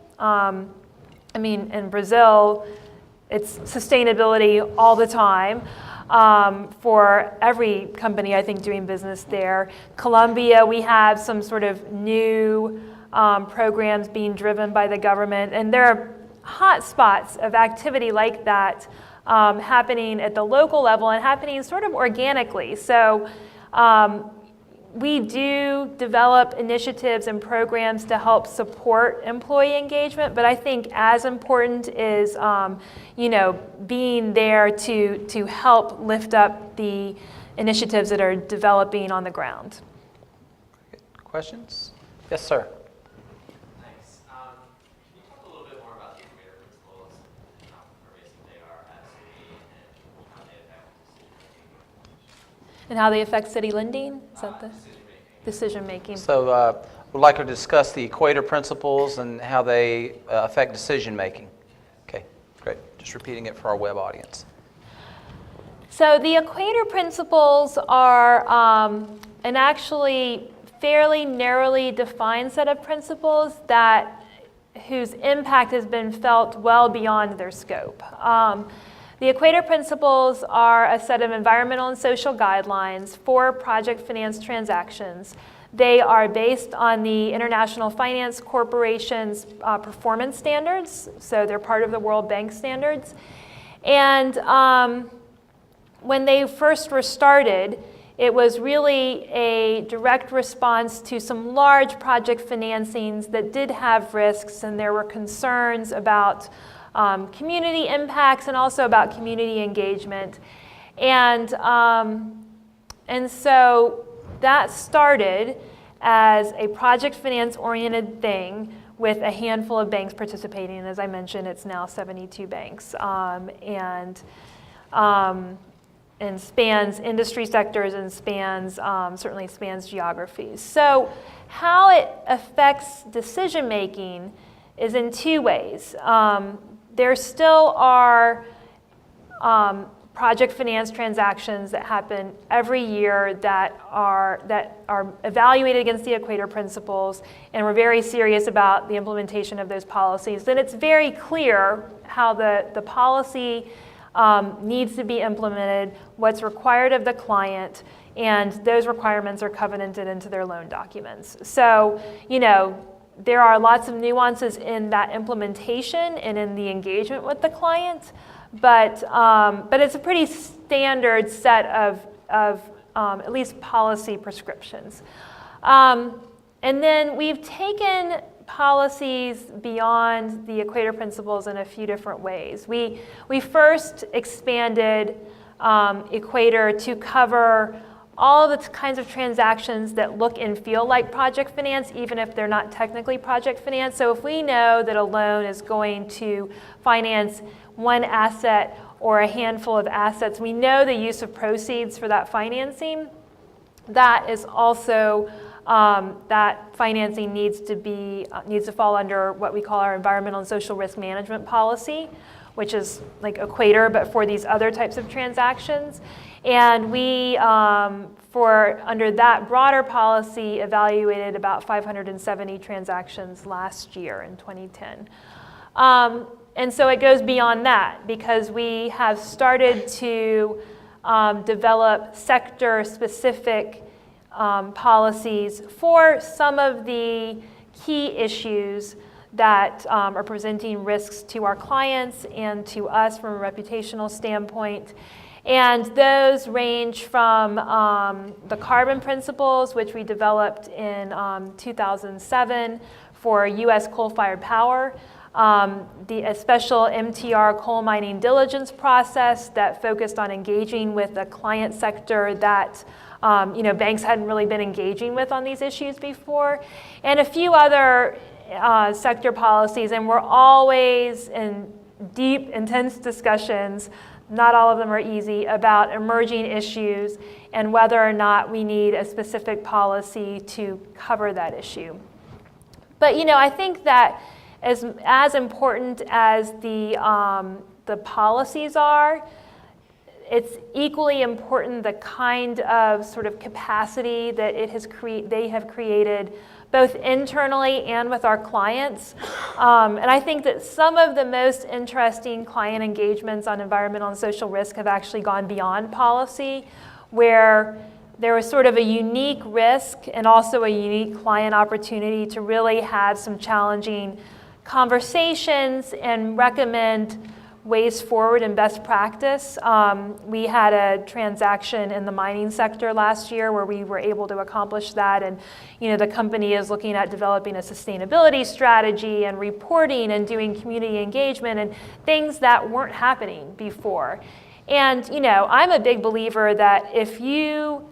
S3: In Brazil, it's sustainability all the time for every company, I think, doing business there. Colombia, we have some sort of new programs being driven by the government, and there are hot spots of activity like that happening at the local level and happening sort of organically. So we do develop initiatives and programs to help support employee engagement, but I think as important is, being there to help lift up the initiatives that are developing on the ground.
S2: Questions? Yes, sir.
S6: Thanks. Can you talk a little bit more about the Equator principles and how pervasive they are at Citi and how they affect decision-making?
S3: And how they affect city lending? Is that the decision making?
S2: So we'd like to discuss the Equator principles and how they affect decision making. Okay, great. Just repeating it for our web audience.
S3: So the Equator principles are an actually fairly narrowly defined set of principles whose impact has been felt well beyond their scope. The Equator principles are a set of environmental and social guidelines for project finance transactions. They are based on the International Finance Corporation's performance standards, so they're part of the World Bank standards. And when they first were started, it was really a direct response to some large project financings that did have risks, and there were concerns about community impacts and also about community engagement. And so that started as a project finance oriented thing with a handful of banks participating. And as I mentioned, it's now 72 banks and spans industry sectors and certainly spans geographies. So how it affects decision making is in two ways. There still are project finance transactions that happen every year that are evaluated against the Equator principles, and we're very serious about the implementation of those policies. Then it's very clear how the policy needs to be implemented, what's required of the client, and those requirements are covenanted into their loan documents. So, there are lots of nuances in that implementation and in the engagement with the client, but it's a pretty standard set of at least policy prescriptions. And then we've taken policies beyond the Equator principles in a few different ways. We first expanded Equator to cover all the kinds of transactions that look and feel like project finance, even if they're not technically project finance. So if we know that a loan is going to finance one asset or a handful of assets, we know the use of proceeds for that financing. That is also that financing needs to fall under what we call our environmental and social risk management policy, which is like Equator, but for these other types of transactions. And we, under that broader policy, evaluated about 570 transactions last year in 2010. And so it goes beyond that because we have started to develop sector-specific policies for some of the key issues that are presenting risks to our clients and to us from a reputational standpoint. And those range from the carbon principles, which we developed in 2007 for U.S. coal-fired power, a special MTR coal mining diligence process that focused on engaging with the client sector that banks hadn't really been engaging with on these issues before, and a few other sector policies, and we're always in deep, intense discussions, not all of them are easy, about emerging issues and whether or not we need a specific policy to cover that issue. But I think that as important as the policies are, it's equally important the kind of sort of capacity that they have created both internally and with our clients. And I think that some of the most interesting client engagements on environmental and social risk have actually gone beyond policy, where there was sort of a unique risk and also a unique client opportunity to really have some challenging conversations and recommend ways forward and best practice. We had a transaction in the mining sector last year where we were able to accomplish that, and the company is looking at developing a sustainability strategy and reporting and doing community engagement and things that weren't happening before. And I'm a big believer that if you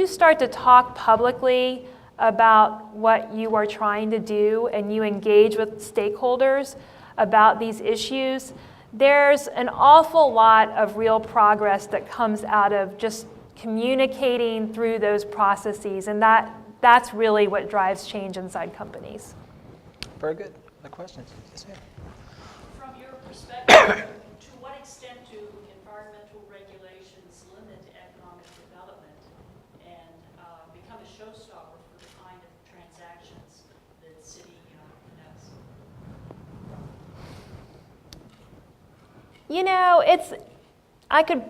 S3: start to talk publicly about what you are trying to do and you engage with stakeholders about these issues, there's an awful lot of real progress that comes out of just communicating through those processes, and that's really what drives change inside companies.
S2: Very good. Other questions? Yes, ma'am.
S7: From your perspective, to what extent do environmental regulations limit economic development and become a showstopper for the kind of transactions that Citi conducts?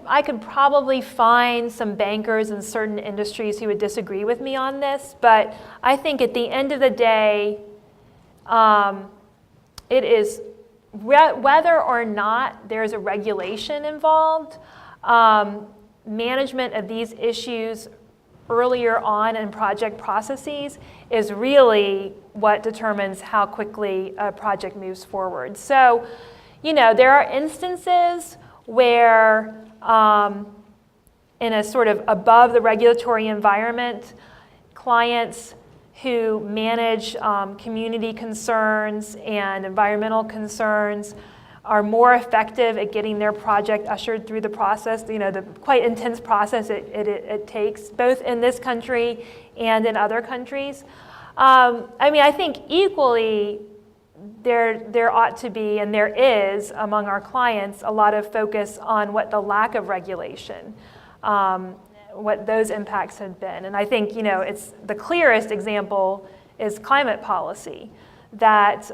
S3: I could probably find some bankers in certain industries who would disagree with me on this, but I think at the end of the day, it is whether or not there's a regulation involved, management of these issues earlier on in project processes is really what determines how quickly a project moves forward. So, there are instances where in a sort of above the regulatory environment, clients who manage community concerns and environmental concerns are more effective at getting their project ushered through the process, the quite intense process it takes, both in this country and in other countries. I think equally, there ought to be, and there is among our clients, a lot of focus on what the lack of regulation, what those impacts have been. And I think, it's the clearest example is climate policy, that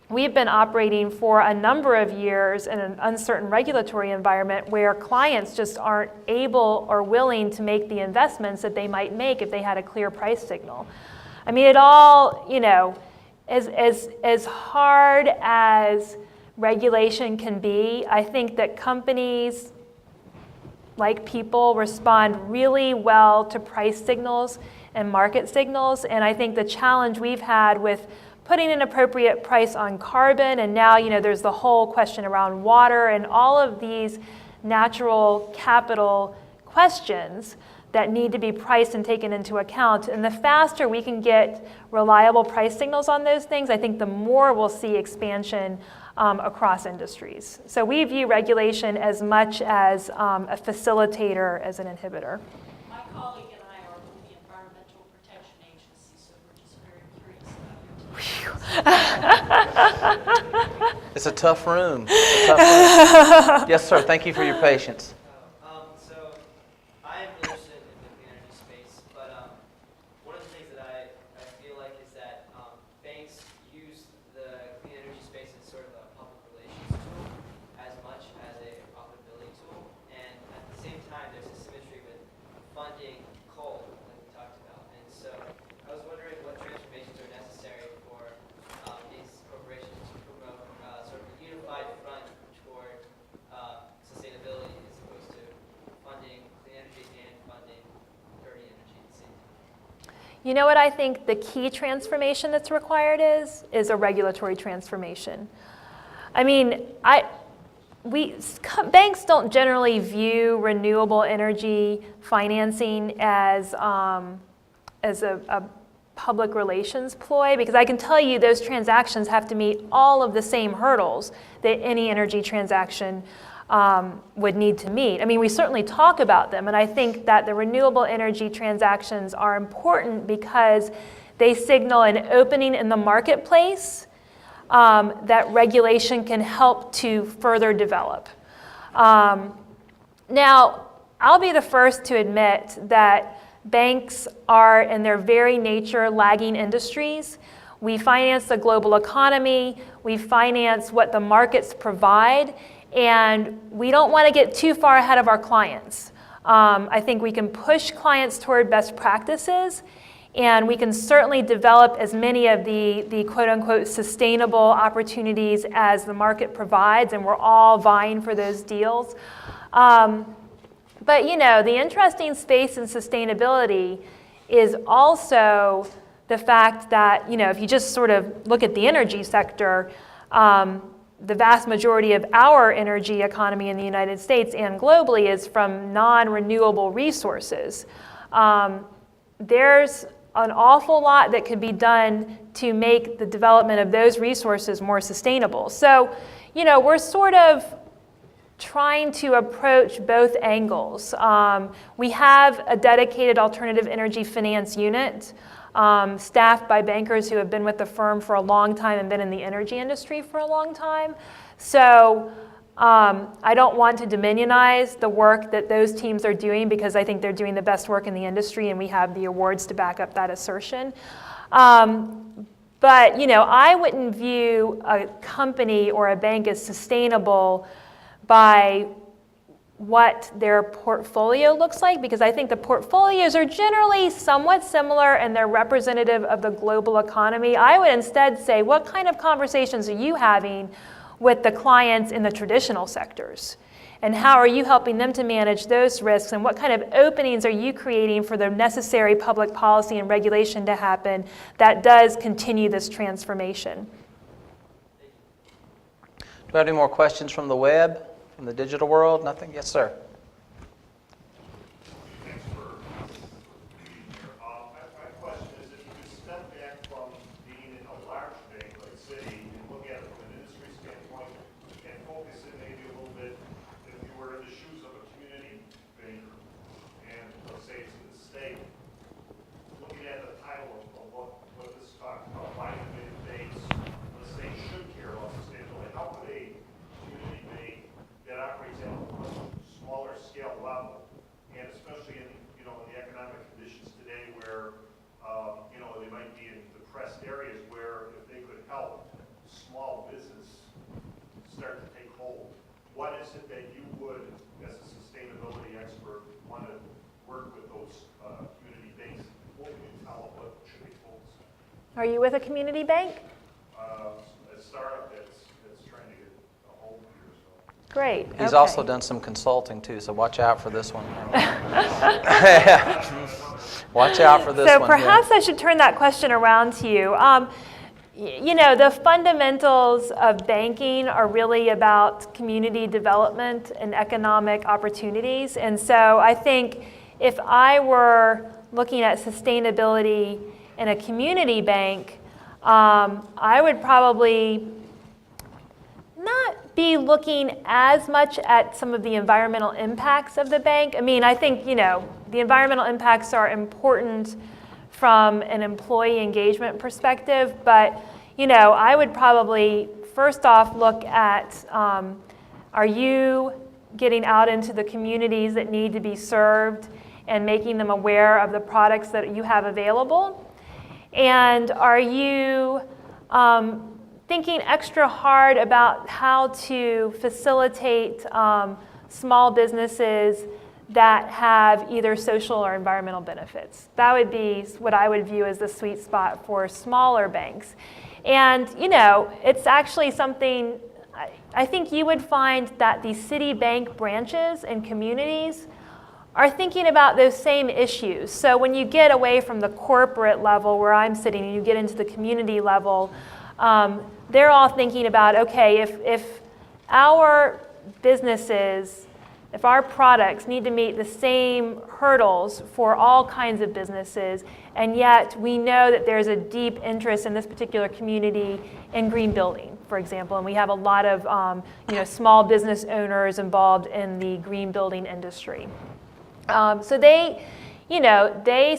S3: we've been operating for a number of years in an uncertain regulatory environment where clients just aren't able or willing to make the investments that they might make if they had a clear price signal. It all, as hard as regulation can be, I think that companies, like people, respond really well to price signals and market signals. And I think the challenge we've had with putting an appropriate price on carbon, and now there's the whole question around water and all of these natural capital questions that need to be priced and taken into account. And the faster we can get reliable price signals on those things, I think the more we'll see expansion across industries. So we view regulation as much as a facilitator as an inhibitor.
S7: My colleague and I are with the Environmental Protection Agency, so we're just very curious about your take.
S2: It's a tough room. Yes, sir. Thank you for your patience.
S6: So I am interested in the clean energy space, but one of the things that I feel like is that banks use the clean energy space as sort of a public relations tool as much as a profitability tool, and at the same time there's a symmetry with funding coal, like we talked about. And so I was wondering what transformations are necessary for these corporations to promote sort of a unified front toward sustainability as opposed to funding clean energy and funding dirty energy at the same time.
S3: You know what I think the key transformation that's required is a regulatory transformation. banks don't generally view renewable energy financing as a public relations ploy, because I can tell you those transactions have to meet all of the same hurdles that any energy transaction would need to meet. I mean, we certainly talk about them, and I think that the renewable energy transactions are important because they signal an opening in the marketplace that regulation can help to further develop. Now, I'll be the first to admit that banks are, in their very nature, lagging industries. We finance the global economy, we finance what the markets provide, and we don't want to get too far ahead of our clients. I think we can push clients toward best practices, and we can certainly develop as many of the quote-unquote sustainable opportunities as the market provides, and we're all vying for those deals. But the interesting space in sustainability is also the fact that, if you just sort of look at the energy sector, the vast majority of our energy economy in the United States and globally is from non-renewable resources. There's an awful lot that could be done to make the development of those resources more sustainable. So, we're sort of trying to approach both angles. We have a dedicated alternative energy finance unit staffed by bankers who have been with the firm for a long time and been in the energy industry for a long time. So I don't want to diminionize the work that those teams are doing, because I think they're doing the best work in the industry, and we have the awards to back up that assertion. But I wouldn't view a company or a bank as sustainable by what their portfolio looks like, because I think the portfolios are generally somewhat similar and they're representative of the global economy. I would instead say, what kind of conversations are you having with the clients in the traditional sectors? And how are you helping them to manage those risks? And what kind of openings are you creating for the necessary public policy and regulation to happen that does continue this transformation?
S2: Do we have any more questions from the web, from the digital world? Nothing? Yes, sir.
S8: Thanks for being here. My question is, if you could step back from being in a large bank like Citi and look at it from an industry standpoint and focus in maybe a little bit, if you were in the shoes of a community banker, and let's say it's in the state, looking at the title of what this talks about, why innovative banks, let's say, should care about sustainability, how could a community bank that operates at a much smaller scale level, and especially in the economic conditions today where they might be in depressed areas, where if they could help small business start to take hold, what is it that you would, as a sustainability expert, want to work with those community banks? What would you tell them? What should they focus on?
S3: Are you with a community bank?
S8: A startup that's trying to get a hold here. So.
S3: Great.
S2: He's
S3: okay.
S2: also done some consulting too, so watch out for this one. Watch out for this one.
S3: So perhaps I should turn that question around to you. The fundamentals of banking are really about community development and economic opportunities. And so I think if I were looking at sustainability in a community bank, I would probably not be looking as much at some of the environmental impacts of the bank. I mean, I think, the environmental impacts are important from an employee engagement perspective, but, I would probably first off look at, are you getting out into the communities that need to be served and making them aware of the products that you have available? And are you thinking extra hard about how to facilitate small businesses that have either social or environmental benefits? That would be what I would view as the sweet spot for smaller banks. And, it's actually something, I think you would find that the Citibank branches and communities are thinking about those same issues. So when you get away from the corporate level where I'm sitting and you get into the community level, they're all thinking about, okay, if our businesses, if our products need to meet the same hurdles for all kinds of businesses, and yet we know that there's a deep interest in this particular community in green building, for example, and we have a lot of small business owners involved in the green building industry. So they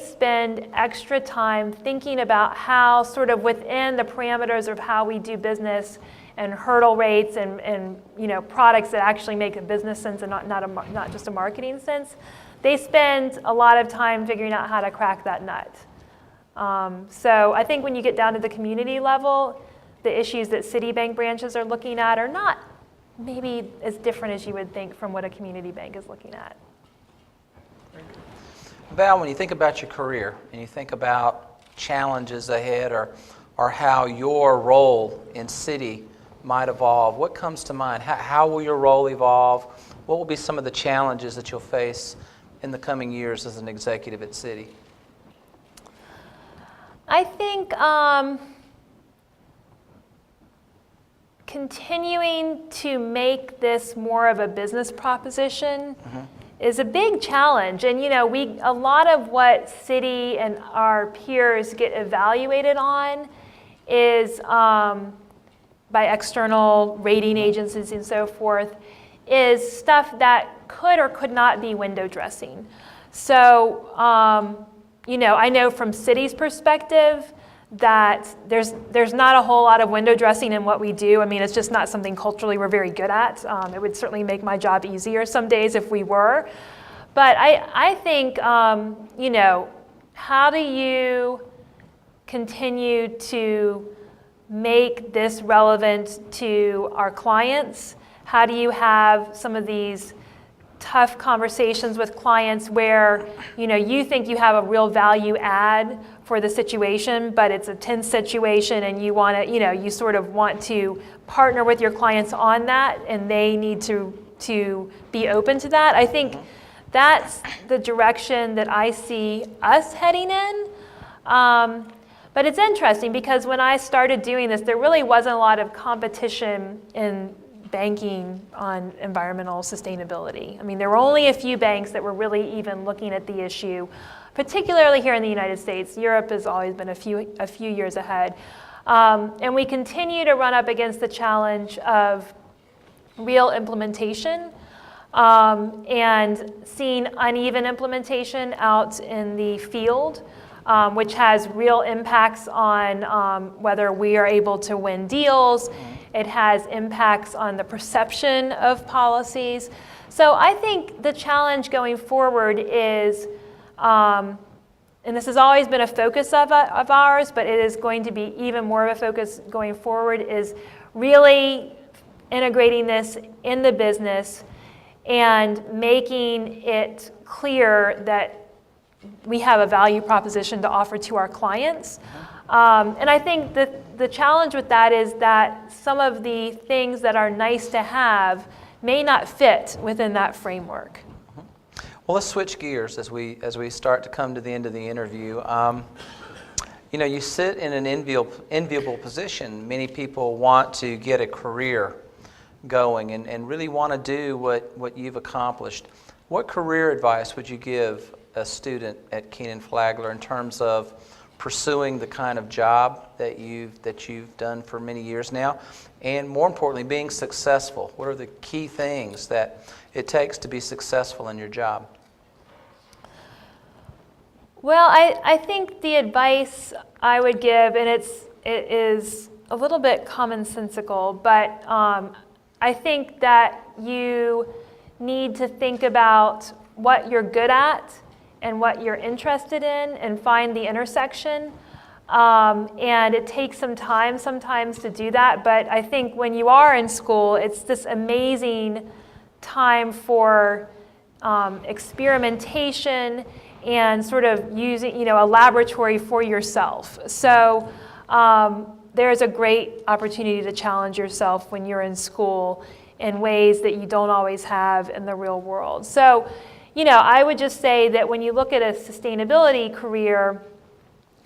S3: spend extra time thinking about how, sort of within the parameters of how we do business and hurdle rates and products that actually make a business sense and not just a marketing sense, they spend a lot of time figuring out how to crack that nut. So I think when you get down to the community level, the issues that Citibank branches are looking at are not maybe as different as you would think from what a community bank is looking at.
S2: Val, when you think about your career and you think about challenges ahead or how your role in Citi might evolve, what comes to mind? How will your role evolve? What will be some of the challenges that you'll face in the coming years as an executive at Citi?
S3: I think continuing to make this more of a business proposition is a big challenge. And a lot of what Citi and our peers get evaluated on is by external rating agencies and so forth, is stuff that could or could not be window dressing. So, I know from Citi's perspective that there's not a whole lot of window dressing in what we do. I mean, it's just not something culturally we're very good at. It would certainly make my job easier some days if we were. But I think, how do you continue to make this relevant to our clients? How do you have some of these tough conversations with clients where you think you have a real value add for the situation, but it's a tense situation and you want to you sort of want to partner with your clients on that, and they need to be open to that. I think that's the direction that I see us heading in. But it's interesting because when I started doing this, there really wasn't a lot of competition in banking on environmental sustainability. I mean, there were only a few banks that were really even looking at the issue, particularly here in the United States. Europe has always been a few years ahead. And we continue to run up against the challenge of real implementation and seeing uneven implementation out in the field, which has real impacts on whether we are able to win deals. It has impacts on the perception of policies. So I think the challenge going forward is, and this has always been a focus of ours, but it is going to be even more of a focus going forward, is really integrating this in the business and making it clear that we have a value proposition to offer to our clients. And I think that the challenge with that is that some of the things that are nice to have may not fit within that framework.
S2: Well, let's switch gears as we start to come to the end of the interview. You sit in an enviable position. Many people want to get a career going and really want to do what you've accomplished. What career advice would you give a student at Kenan-Flagler in terms of pursuing the kind of job that you've done for many years now, and more importantly, being successful? What are the key things that it takes to be successful in your job?
S3: Well, I think the advice I would give, and it is a little bit commonsensical, but I think that you need to think about what you're good at and what you're interested in and find the intersection. And it takes some time sometimes to do that, but I think when you are in school, it's this amazing time for experimentation and sort of using, a laboratory for yourself. So there's a great opportunity to challenge yourself when you're in school in ways that you don't always have in the real world. So, I would just say that when you look at a sustainability career,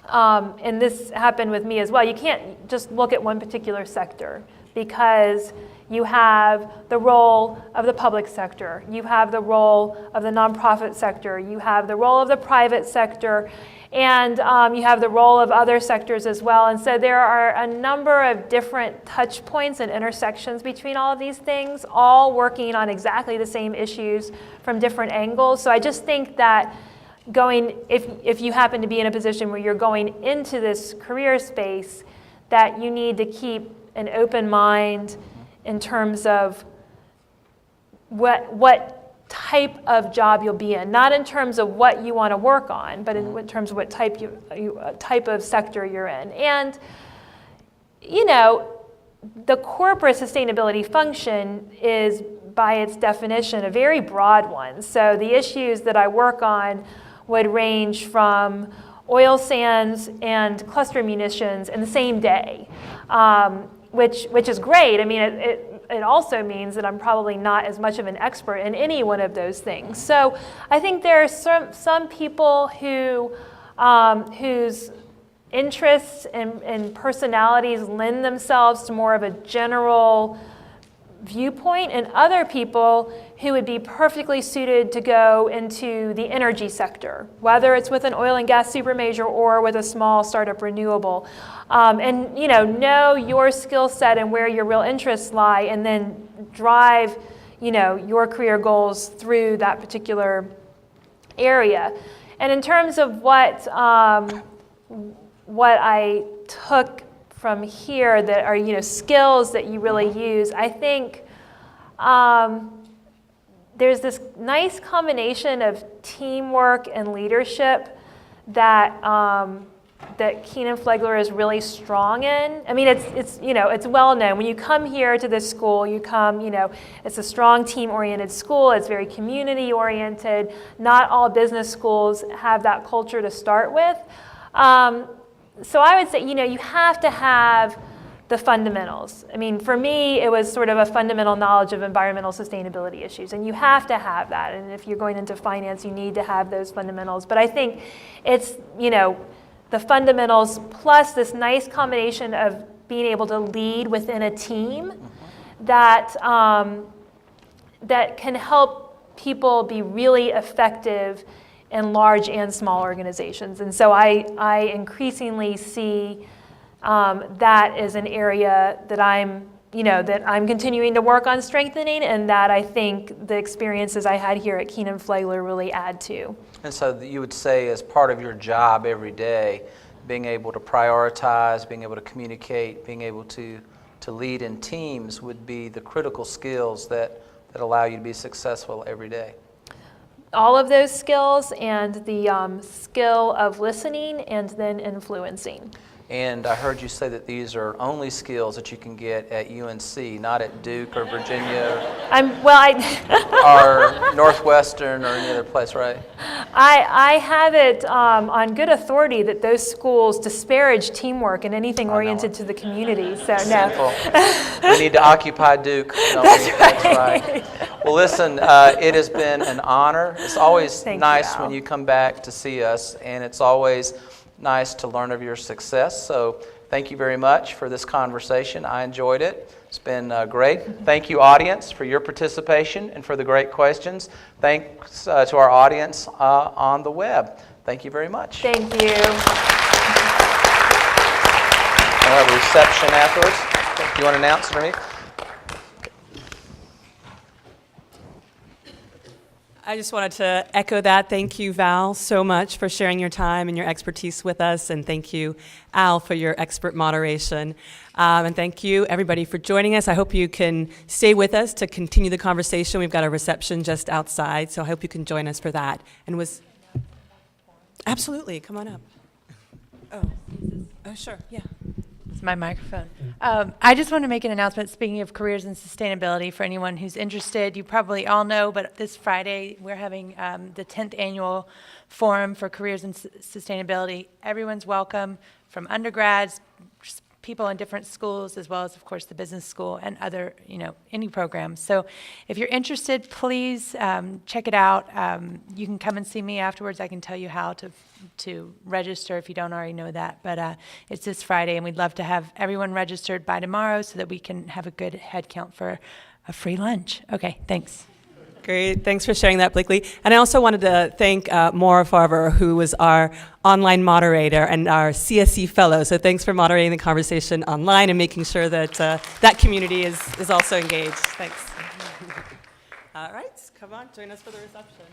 S3: and this happened with me as well, you can't just look at one particular sector because You have the role of the public sector. You have the role of the nonprofit sector. You have the role of the private sector. And you have the role of other sectors as well. And so there are a number of different touch points and intersections between all of these things, all working on exactly the same issues from different angles. So I just think that if you happen to be in a position where you're going into this career space, that you need to keep an open mind in terms of what type of job you'll be in, not in terms of what you want to work on, but in terms of what type of sector you're in. And, you know, the corporate sustainability function is, by its definition, a very broad one. So the issues that I work on would range from oil sands and cluster munitions in the same day, which is great. I mean, it also means that I'm probably not as much of an expert in any one of those things. So I think there are some people whose interests and personalities lend themselves to more of a general viewpoint, and other people who would be perfectly suited to go into the energy sector, whether it's with an oil and gas supermajor or with a small startup renewable. And know your skill set and where your real interests lie, and then drive your career goals through that particular area. And in terms of what I took from here that are skills that you really use, I think there's this nice combination of teamwork and leadership that Kenan-Flagler is really strong in. I mean, it's well known. When you come here to this school, it's a strong team-oriented school. It's very community-oriented. Not all business schools have that culture to start with. So I would say, you have to have the fundamentals. I mean, for me, it was sort of a fundamental knowledge of environmental sustainability issues, and you have to have that. And if you're going into finance, you need to have those fundamentals. But I think it's, the fundamentals plus this nice combination of being able to lead within a team that can help people be really effective in large and small organizations. And so I increasingly see that as an area that I'm continuing to work on strengthening, and that I think the experiences I had here at Kenan-Flagler really add to.
S2: And so you would say, as part of your job every day, being able to prioritize, being able to communicate, being able to lead in teams would be the critical skills that allow you to be successful every day.
S3: All of those skills, and the skill of listening and then influencing.
S2: And I heard you say that these are only skills that you can get at UNC, not at Duke or Virginia or Northwestern or any other place, right?
S3: I have it on good authority that those schools disparage teamwork and anything oriented to the community. So
S2: no. We need to occupy Duke. That's right. Well, listen, it has been an honor. It's always nice when you come back to see us, and it's always nice to learn of your success. So thank you very much for this conversation. I enjoyed it. It's been great. Thank you, audience, for your participation and for the great questions. Thanks to our audience on the web. Thank you very much.
S3: Thank you.
S2: We'll have a reception afterwards. Do you want to announce it or me?
S1: I just wanted to echo that. Thank you, Val, so much for sharing your time and your expertise with us. And thank you, Al, for your expert moderation. And thank you, everybody, for joining us. I hope you can stay with us to continue the conversation. We've got a reception just outside, so I hope you can join us for that. And absolutely, come on up. Oh, sure, yeah.
S5: It's my microphone. I just want to make an announcement, speaking of careers and sustainability, for anyone who's interested. You probably all know, but this Friday we're having the 10th annual Forum for Careers and Sustainability. Everyone's welcome, from undergrads, people in different schools, as well as, of course, the business school and other, any programs. So if you're interested, please check it out. You can come and see me afterwards. I can tell you how to register if you don't already know that. But it's this Friday, and we'd love to have everyone registered by tomorrow so that we can have a good head count for a free lunch. Okay, thanks.
S1: Great. Thanks for sharing that, Blakely. And I also wanted to thank Maura Farber, who was our online moderator and our CSE fellow. So thanks for moderating the conversation online and making sure that that community is also engaged. Thanks. All right. Come on. Join us for the reception.